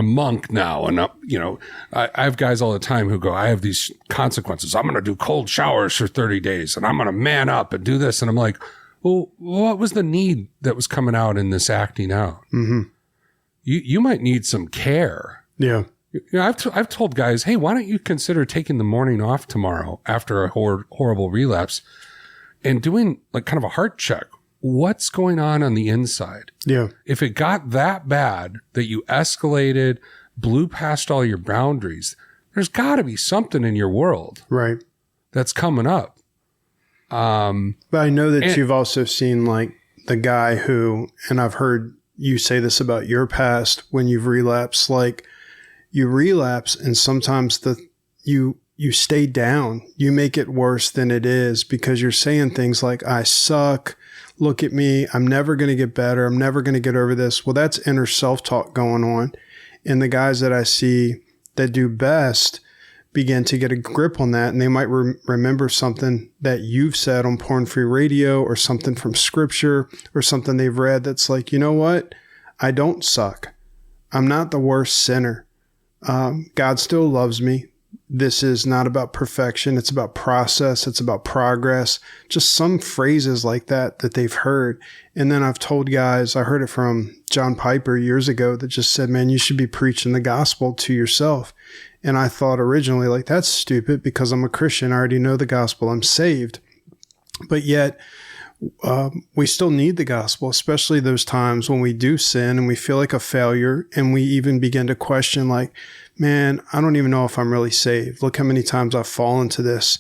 monk now. And, I have guys all the time who go, I have these consequences. I'm going to do cold showers for 30 days and I'm going to man up and do this. And I'm like, well, what was the need that was coming out in this acting out? Mm-hmm. You might need some care. Yeah. I've told guys, hey, why don't you consider taking the morning off tomorrow after a horrible relapse and doing like kind of a heart check. What's going on the inside? Yeah. If it got that bad that you escalated, blew past all your boundaries, there's got to be something in your world, right, that's coming up. But I know that you've also seen like the guy who, and I've heard you say this about your past when you've relapsed, like you relapse and sometimes you stay down. You make it worse than it is because you're saying things like, I suck. Look at me. I'm never going to get better. I'm never going to get over this. Well, that's inner self-talk going on. And the guys that I see that do best begin to get a grip on that. And they might remember something that you've said on Porn Free Radio or something from scripture or something they've read that's like, you know what? I don't suck. I'm not the worst sinner. God still loves me. This is not about perfection. It's about process. It's about progress. Just some phrases like that they've heard. And then I've told guys, I heard it from John Piper years ago that just said, man, you should be preaching the gospel to yourself. And I thought originally like, that's stupid because I'm a Christian. I already know the gospel. I'm saved. But yet we still need the gospel, especially those times when we do sin and we feel like a failure. And we even begin to question like, man, I don't even know if I'm really saved. Look how many times I've fallen to this.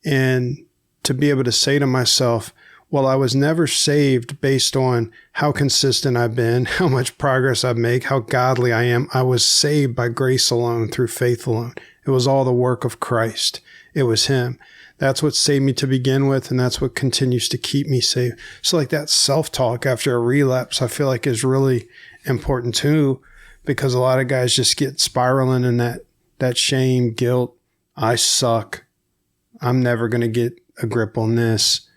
And to be able to say to myself, well, I was never saved based on how consistent I've been, how much progress I've made, how godly I am. I was saved by grace alone, through faith alone. It was all the work of Christ. It was him. That's what saved me to begin with, and that's what continues to keep me safe. So like that self-talk after a relapse, I feel like is really important too, because a lot of guys just get spiraling in that shame, guilt. I suck. I'm never going to get a grip on this.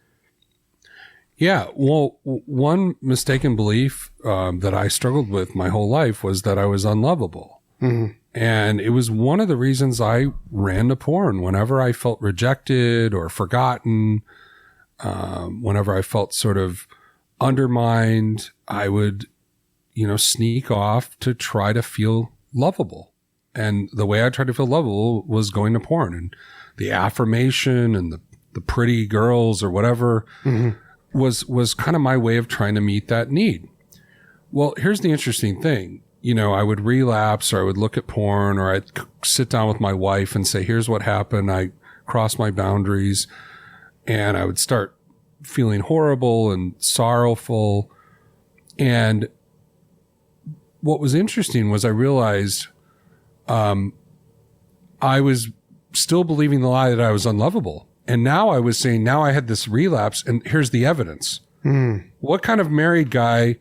Yeah. Well, one mistaken belief that I struggled with my whole life was that I was unlovable. Mm-hmm. And it was one of the reasons I ran to porn. Whenever I felt rejected or forgotten, whenever I felt sort of undermined, I would, sneak off to try to feel lovable. And the way I tried to feel lovable was going to porn, and the affirmation and the pretty girls or whatever was kind of my way of trying to meet that need. Well, here's the interesting thing. I would relapse, or I would look at porn, or I'd sit down with my wife and say, here's what happened. I crossed my boundaries, and I would start feeling horrible and sorrowful. And what was interesting was I realized I was still believing the lie that I was unlovable. And now I was saying, now I had this relapse, and here's the evidence. What kind of married guy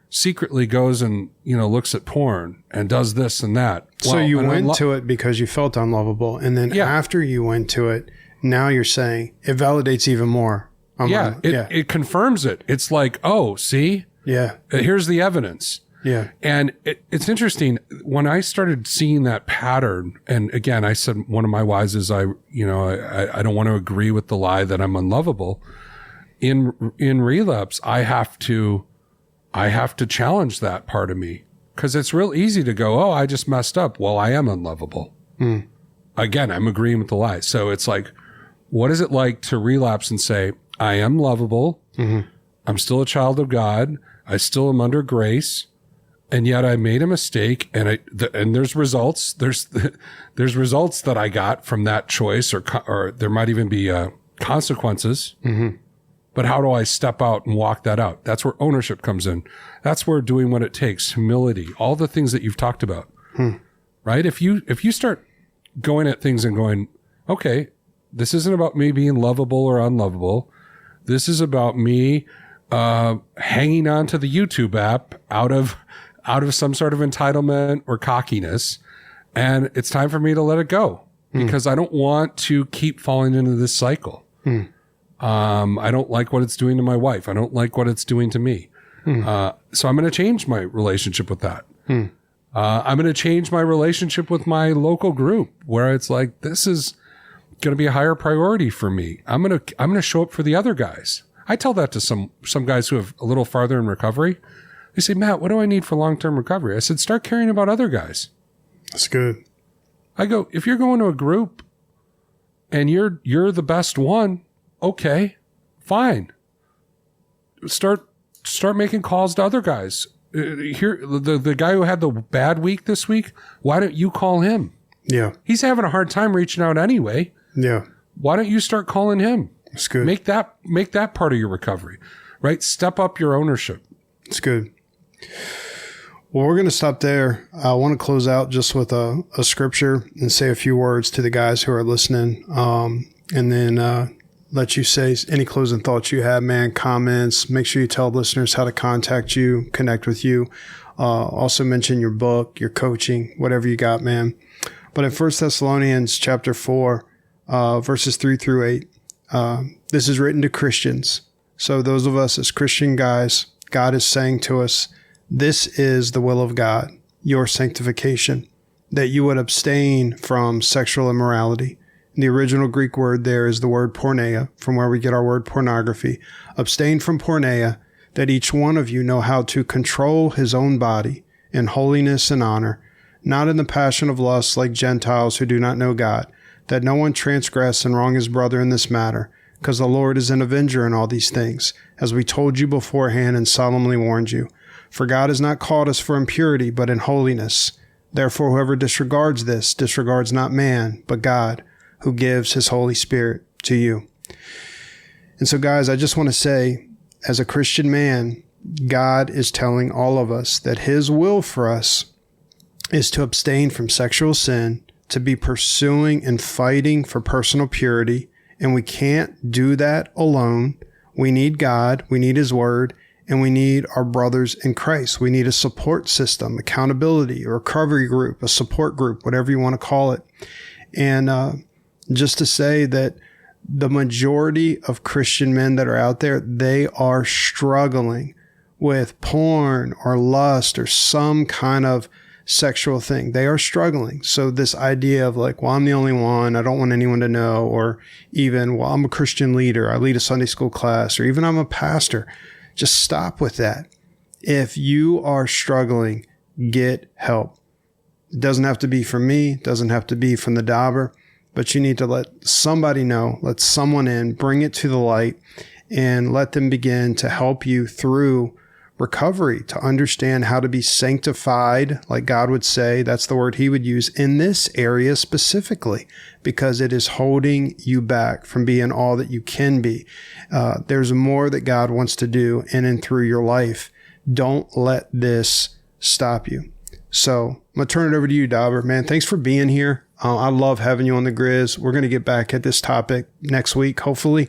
secretly goes and, looks at porn and does this and that? So you went to it because you felt unlovable. And then after you went to it, now you're saying it validates even more. It confirms it. It's like, oh, see? Yeah. Here's the evidence. Yeah. And it's interesting when I started seeing that pattern. And again, I said, one of my whys is I don't want to agree with the lie that I'm unlovable. In relapse, I have to challenge that part of me, because it's real easy to go, oh, I just messed up. Well, I am unlovable. Again, I'm agreeing with the lie. So it's like, what is it like to relapse and say, I am lovable. I'm still a child of God. I still am under grace. And yet I made a mistake, and there's results. There's results that I got from that choice, or there might even be consequences. But how do I step out and walk that out? That's where ownership comes in. That's where doing what it takes, humility, all the things that you've talked about, right? If you start going at things and going, okay, this isn't about me being lovable or unlovable. This is about me hanging on to the YouTube app out of some sort of entitlement or cockiness, and it's time for me to let it go, because I don't want to keep falling into this cycle. I don't like what it's doing to my wife. I don't like what it's doing to me. So I'm going to change my relationship with that. I'm going to change my relationship with my local group, where it's like, this is going to be a higher priority for me. I'm going to show up for the other guys. I tell that to some guys who have a little farther in recovery. They say, Matt, what do I need for long-term recovery? I said, start caring about other guys. That's good. I go, if you're going to a group and you're the best one, okay, fine. Start making calls to other guys. Here, the guy who had the bad week this week, why don't you call him? Yeah. He's having a hard time reaching out anyway. Yeah. Why don't you start calling him? That's good. Make that part of your recovery, right? Step up your ownership. It's good. Well, we're going to stop there. I want to close out just with a scripture and say a few words to the guys who are listening, and then let you say any closing thoughts you have, man, comments. Make sure you tell listeners how to contact you, connect with you. Also mention your book, your coaching, whatever you got, man. But in 1 Thessalonians chapter 4, verses 3 through 8, this is written to Christians. So those of us as Christian guys, God is saying to us, this is the will of God, your sanctification, that you would abstain from sexual immorality. The original Greek word there is the word porneia, from where we get our word pornography. Abstain from porneia, that each one of you know how to control his own body in holiness and honor, not in the passion of lust like Gentiles who do not know God, that no one transgress and wrong his brother in this matter, because the Lord is an avenger in all these things, as we told you beforehand and solemnly warned you. For God has not called us for impurity, but in holiness. Therefore, whoever disregards this disregards not man, but God, who gives his Holy Spirit to you. And so, guys, I just want to say, as a Christian man, God is telling all of us that his will for us is to abstain from sexual sin, to be pursuing and fighting for personal purity And we can't do that alone. We need God, we need his word, and we need our brothers in Christ. We need a support system, accountability, a recovery group, a support group, whatever you want to call it. And just to say that the majority of Christian men that are out there, they are struggling with porn or lust or some kind of sexual thing. They are struggling. So this idea of like, well, I'm the only one, I don't want anyone to know, or even, well, I'm a Christian leader, I lead a Sunday school class, or even I'm a pastor. Just stop with that. If you are struggling, get help. It doesn't have to be from me, it doesn't have to be from the Dobber, but you need to let somebody know, let someone in, bring it to the light, and let them begin to help you through recovery, to understand how to be sanctified, like God would say. That's the word he would use in this area specifically, because it is holding you back from being all that you can be. There's more that God wants to do in and through your life. Don't let this stop you. So I'm going to turn it over to you, Dobber. Man, thanks for being here. I love having you on the Grizz. We're going to get back at this topic next week, hopefully.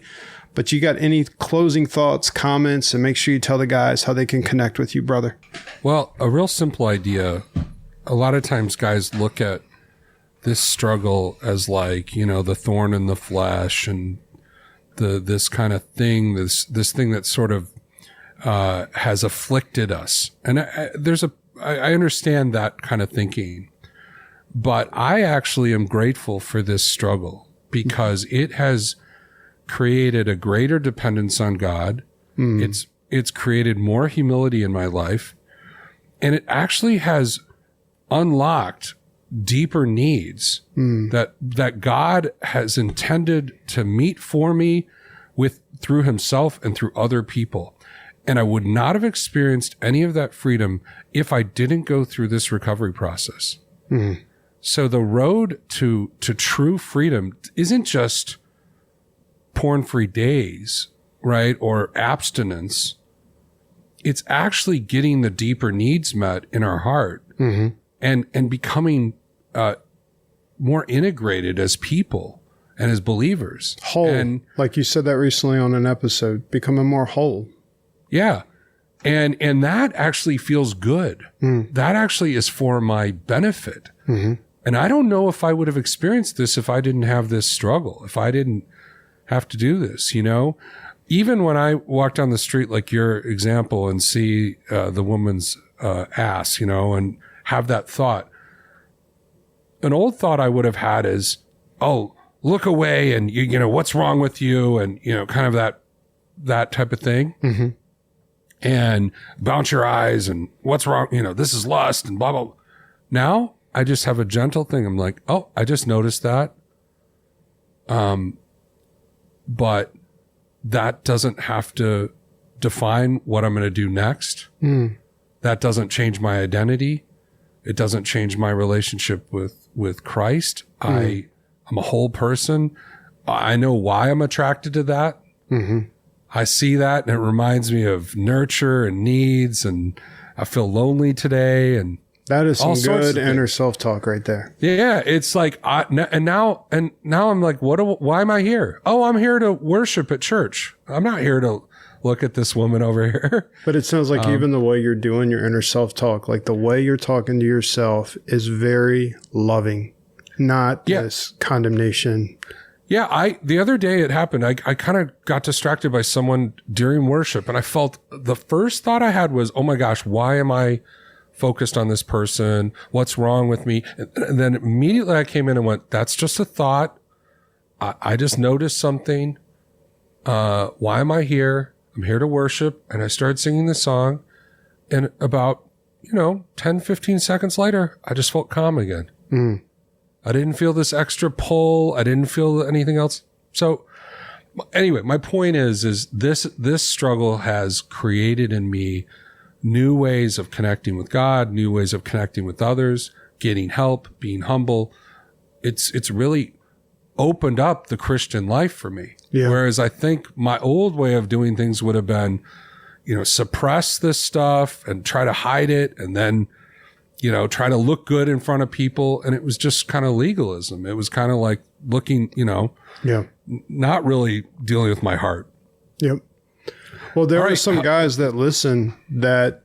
But you got any closing thoughts, comments, and make sure you tell the guys how they can connect with you, brother. Well, a real simple idea. A lot of times guys look at this struggle as like, the thorn in the flesh and this kind of thing, this thing that sort of has afflicted us. And I understand that kind of thinking, but I actually am grateful for this struggle because it has created a greater dependence on God. It's created more humility in my life, and it actually has unlocked deeper needs that God has intended to meet for me through himself and through other people. And I would not have experienced any of that freedom if I didn't go through this recovery process. So the road to true freedom isn't just porn-free days, right? Or abstinence. It's actually getting the deeper needs met in our heart and becoming more integrated as people and as believers. Whole. And, like you said that recently on an episode, becoming more whole. Yeah. And that actually feels good. That actually is for my benefit. And I don't know if I would have experienced this if I didn't have this struggle, if I didn't have to do this, even when I walk down the street, like your example, and see the woman's ass, and have that thought. An old thought I would have had is, oh, look away, and what's wrong with you, and kind of that type of thing, and bounce your eyes, and what's wrong, this is lust, and blah blah. Now I just have a gentle thing. I'm like, oh, I just noticed that. But that doesn't have to define what I'm going to do next. That doesn't change my identity. It doesn't change my relationship with Christ. I'm a whole person. I know why I'm attracted to that. I see that, and it reminds me of nurture and needs, and I feel lonely today, and that is some good inner self-talk right there. Yeah, it's like, now I'm like, why am I here? Oh, I'm here to worship at church. I'm not here to look at this woman over here. But it sounds like even the way you're doing your inner self-talk, like the way you're talking to yourself is very loving, not this condemnation. Yeah, the other day it happened. I kind of got distracted by someone during worship, and I felt the first thought I had was, oh my gosh, why am I focused on this person? What's wrong with me? And then immediately I came in and went, that's just a thought. I just noticed something. Why am I here? I'm here to worship. And I started singing the song. And about, 10, 15 seconds later, I just felt calm again. I didn't feel this extra pull. I didn't feel anything else. So anyway, my point is this struggle has created in me new ways of connecting with God, new ways of connecting with others, getting help, being humble. It's really opened up the Christian life for me. Yeah. Whereas I think my old way of doing things would have been, suppress this stuff and try to hide it. And then, try to look good in front of people. And it was just kind of legalism. It was kind of like looking, not really dealing with my heart. Yep. Well, there are some guys that listen that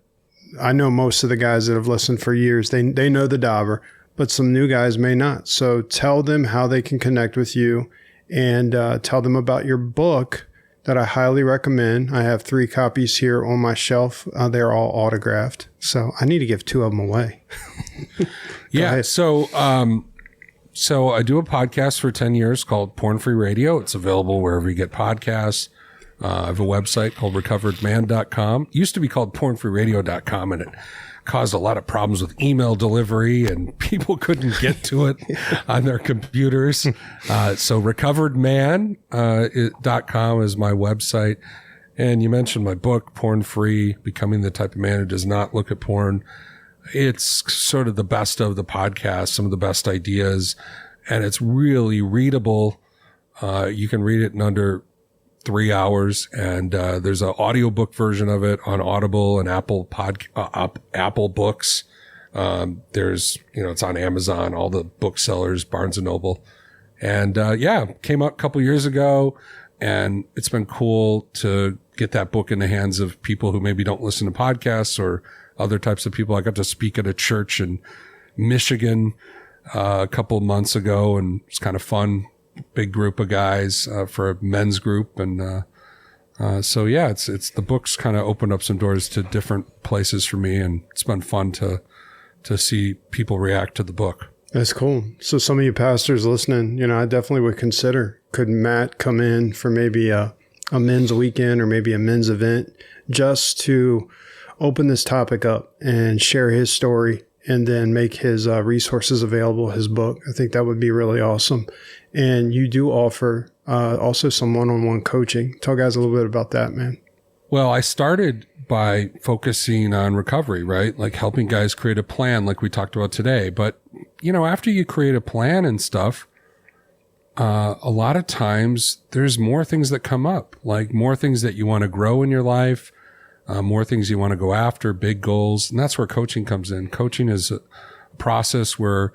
I know most of the guys that have listened for years, they know the Dauber, but some new guys may not. So tell them how they can connect with you and tell them about your book that I highly recommend. I have 3 copies here on my shelf. They're all autographed. So I need to give 2 of them away. Yeah. So I do a podcast for 10 years called Porn Free Radio. It's available wherever you get podcasts. I have a website called recoveredman.com. It used to be called pornfreeradio.com, and it caused a lot of problems with email delivery, and people couldn't get to it on their computers. So recoveredman.com is my website. And you mentioned my book, Porn Free, Becoming the Type of Man Who Does Not Look at Porn. It's sort of the best of the podcast, some of the best ideas, and it's really readable. You can read it in under 3 hours, and there's an audiobook version of it on Audible and Apple Books. There's, it's on Amazon, all the booksellers, Barnes and Noble. And came out a couple years ago, and it's been cool to get that book in the hands of people who maybe don't listen to podcasts or other types of people. I got to speak at a church in Michigan a couple of months ago, and it's kind of fun. Big group of guys for a men's group, and it's the book's kind of opened up some doors to different places for me, and it's been fun to see people react to the book. That's cool. So some of you pastors listening, I definitely would consider, could Matt come in for maybe a men's weekend or maybe a men's event just to open this topic up and share his story and then make his resources available, his book. I think that would be really awesome. And you do offer also some one-on-one coaching. Tell guys a little bit about that, man. Well, I started by focusing on recovery, right? Like helping guys create a plan like we talked about today. But, after you create a plan and stuff, a lot of times there's more things that come up, like more things that you want to grow in your life, more things you want to go after, big goals. And that's where coaching comes in. Coaching is a process where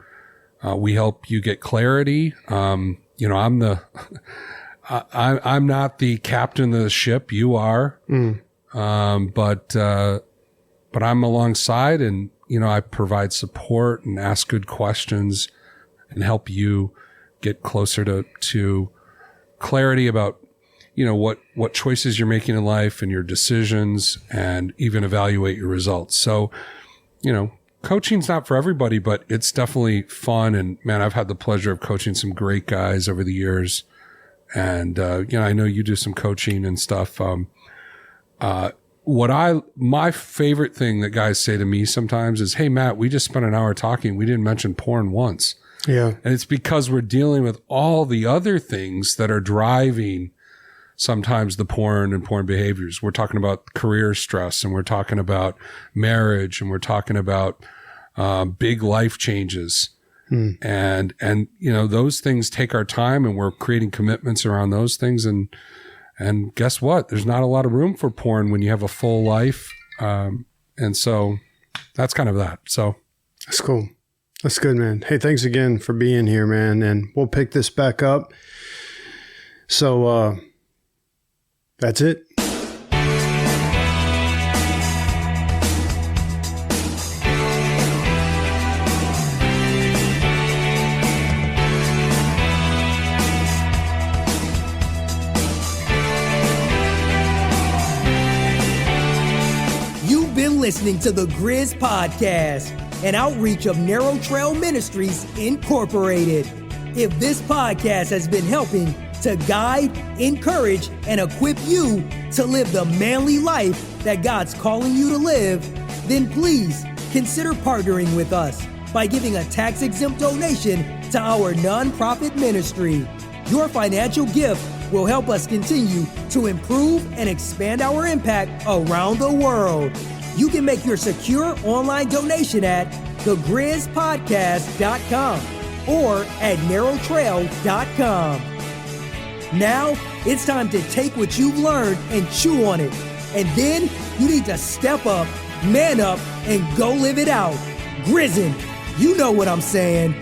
we help you get clarity. I'm not the captain of the ship. You are. But I'm alongside, and, I provide support and ask good questions and help you get closer to clarity about, what choices you're making in life and your decisions, and even evaluate your results. So, coaching's not for everybody, but it's definitely fun. And man, I've had the pleasure of coaching some great guys over the years. And, I know you do some coaching and stuff. My favorite thing that guys say to me sometimes is, "Hey, Matt, we just spent an hour talking. We didn't mention porn once." Yeah. And it's because we're dealing with all the other things that are driving sometimes the porn and porn behaviors. We're talking about career stress, and we're talking about marriage, and we're talking about big life changes. And those things take our time, and we're creating commitments around those things. And guess what? There's not a lot of room for porn when you have a full life. And so that's kind of that. So that's cool. That's good, man. Hey, thanks again for being here, man. And we'll pick this back up. So, that's it. You've been listening to the Grizz Podcast, an outreach of Narrow Trail Ministries, Incorporated. If this podcast has been helping to guide, encourage, and equip you to live the manly life that God's calling you to live, then please consider partnering with us by giving a tax-exempt donation to our nonprofit ministry. Your financial gift will help us continue to improve and expand our impact around the world. You can make your secure online donation at thegrizzpodcast.com or at narrowtrail.com. Now, it's time to take what you've learned and chew on it. And then you need to step up, man up, and go live it out. Grizzin'. You know what I'm saying.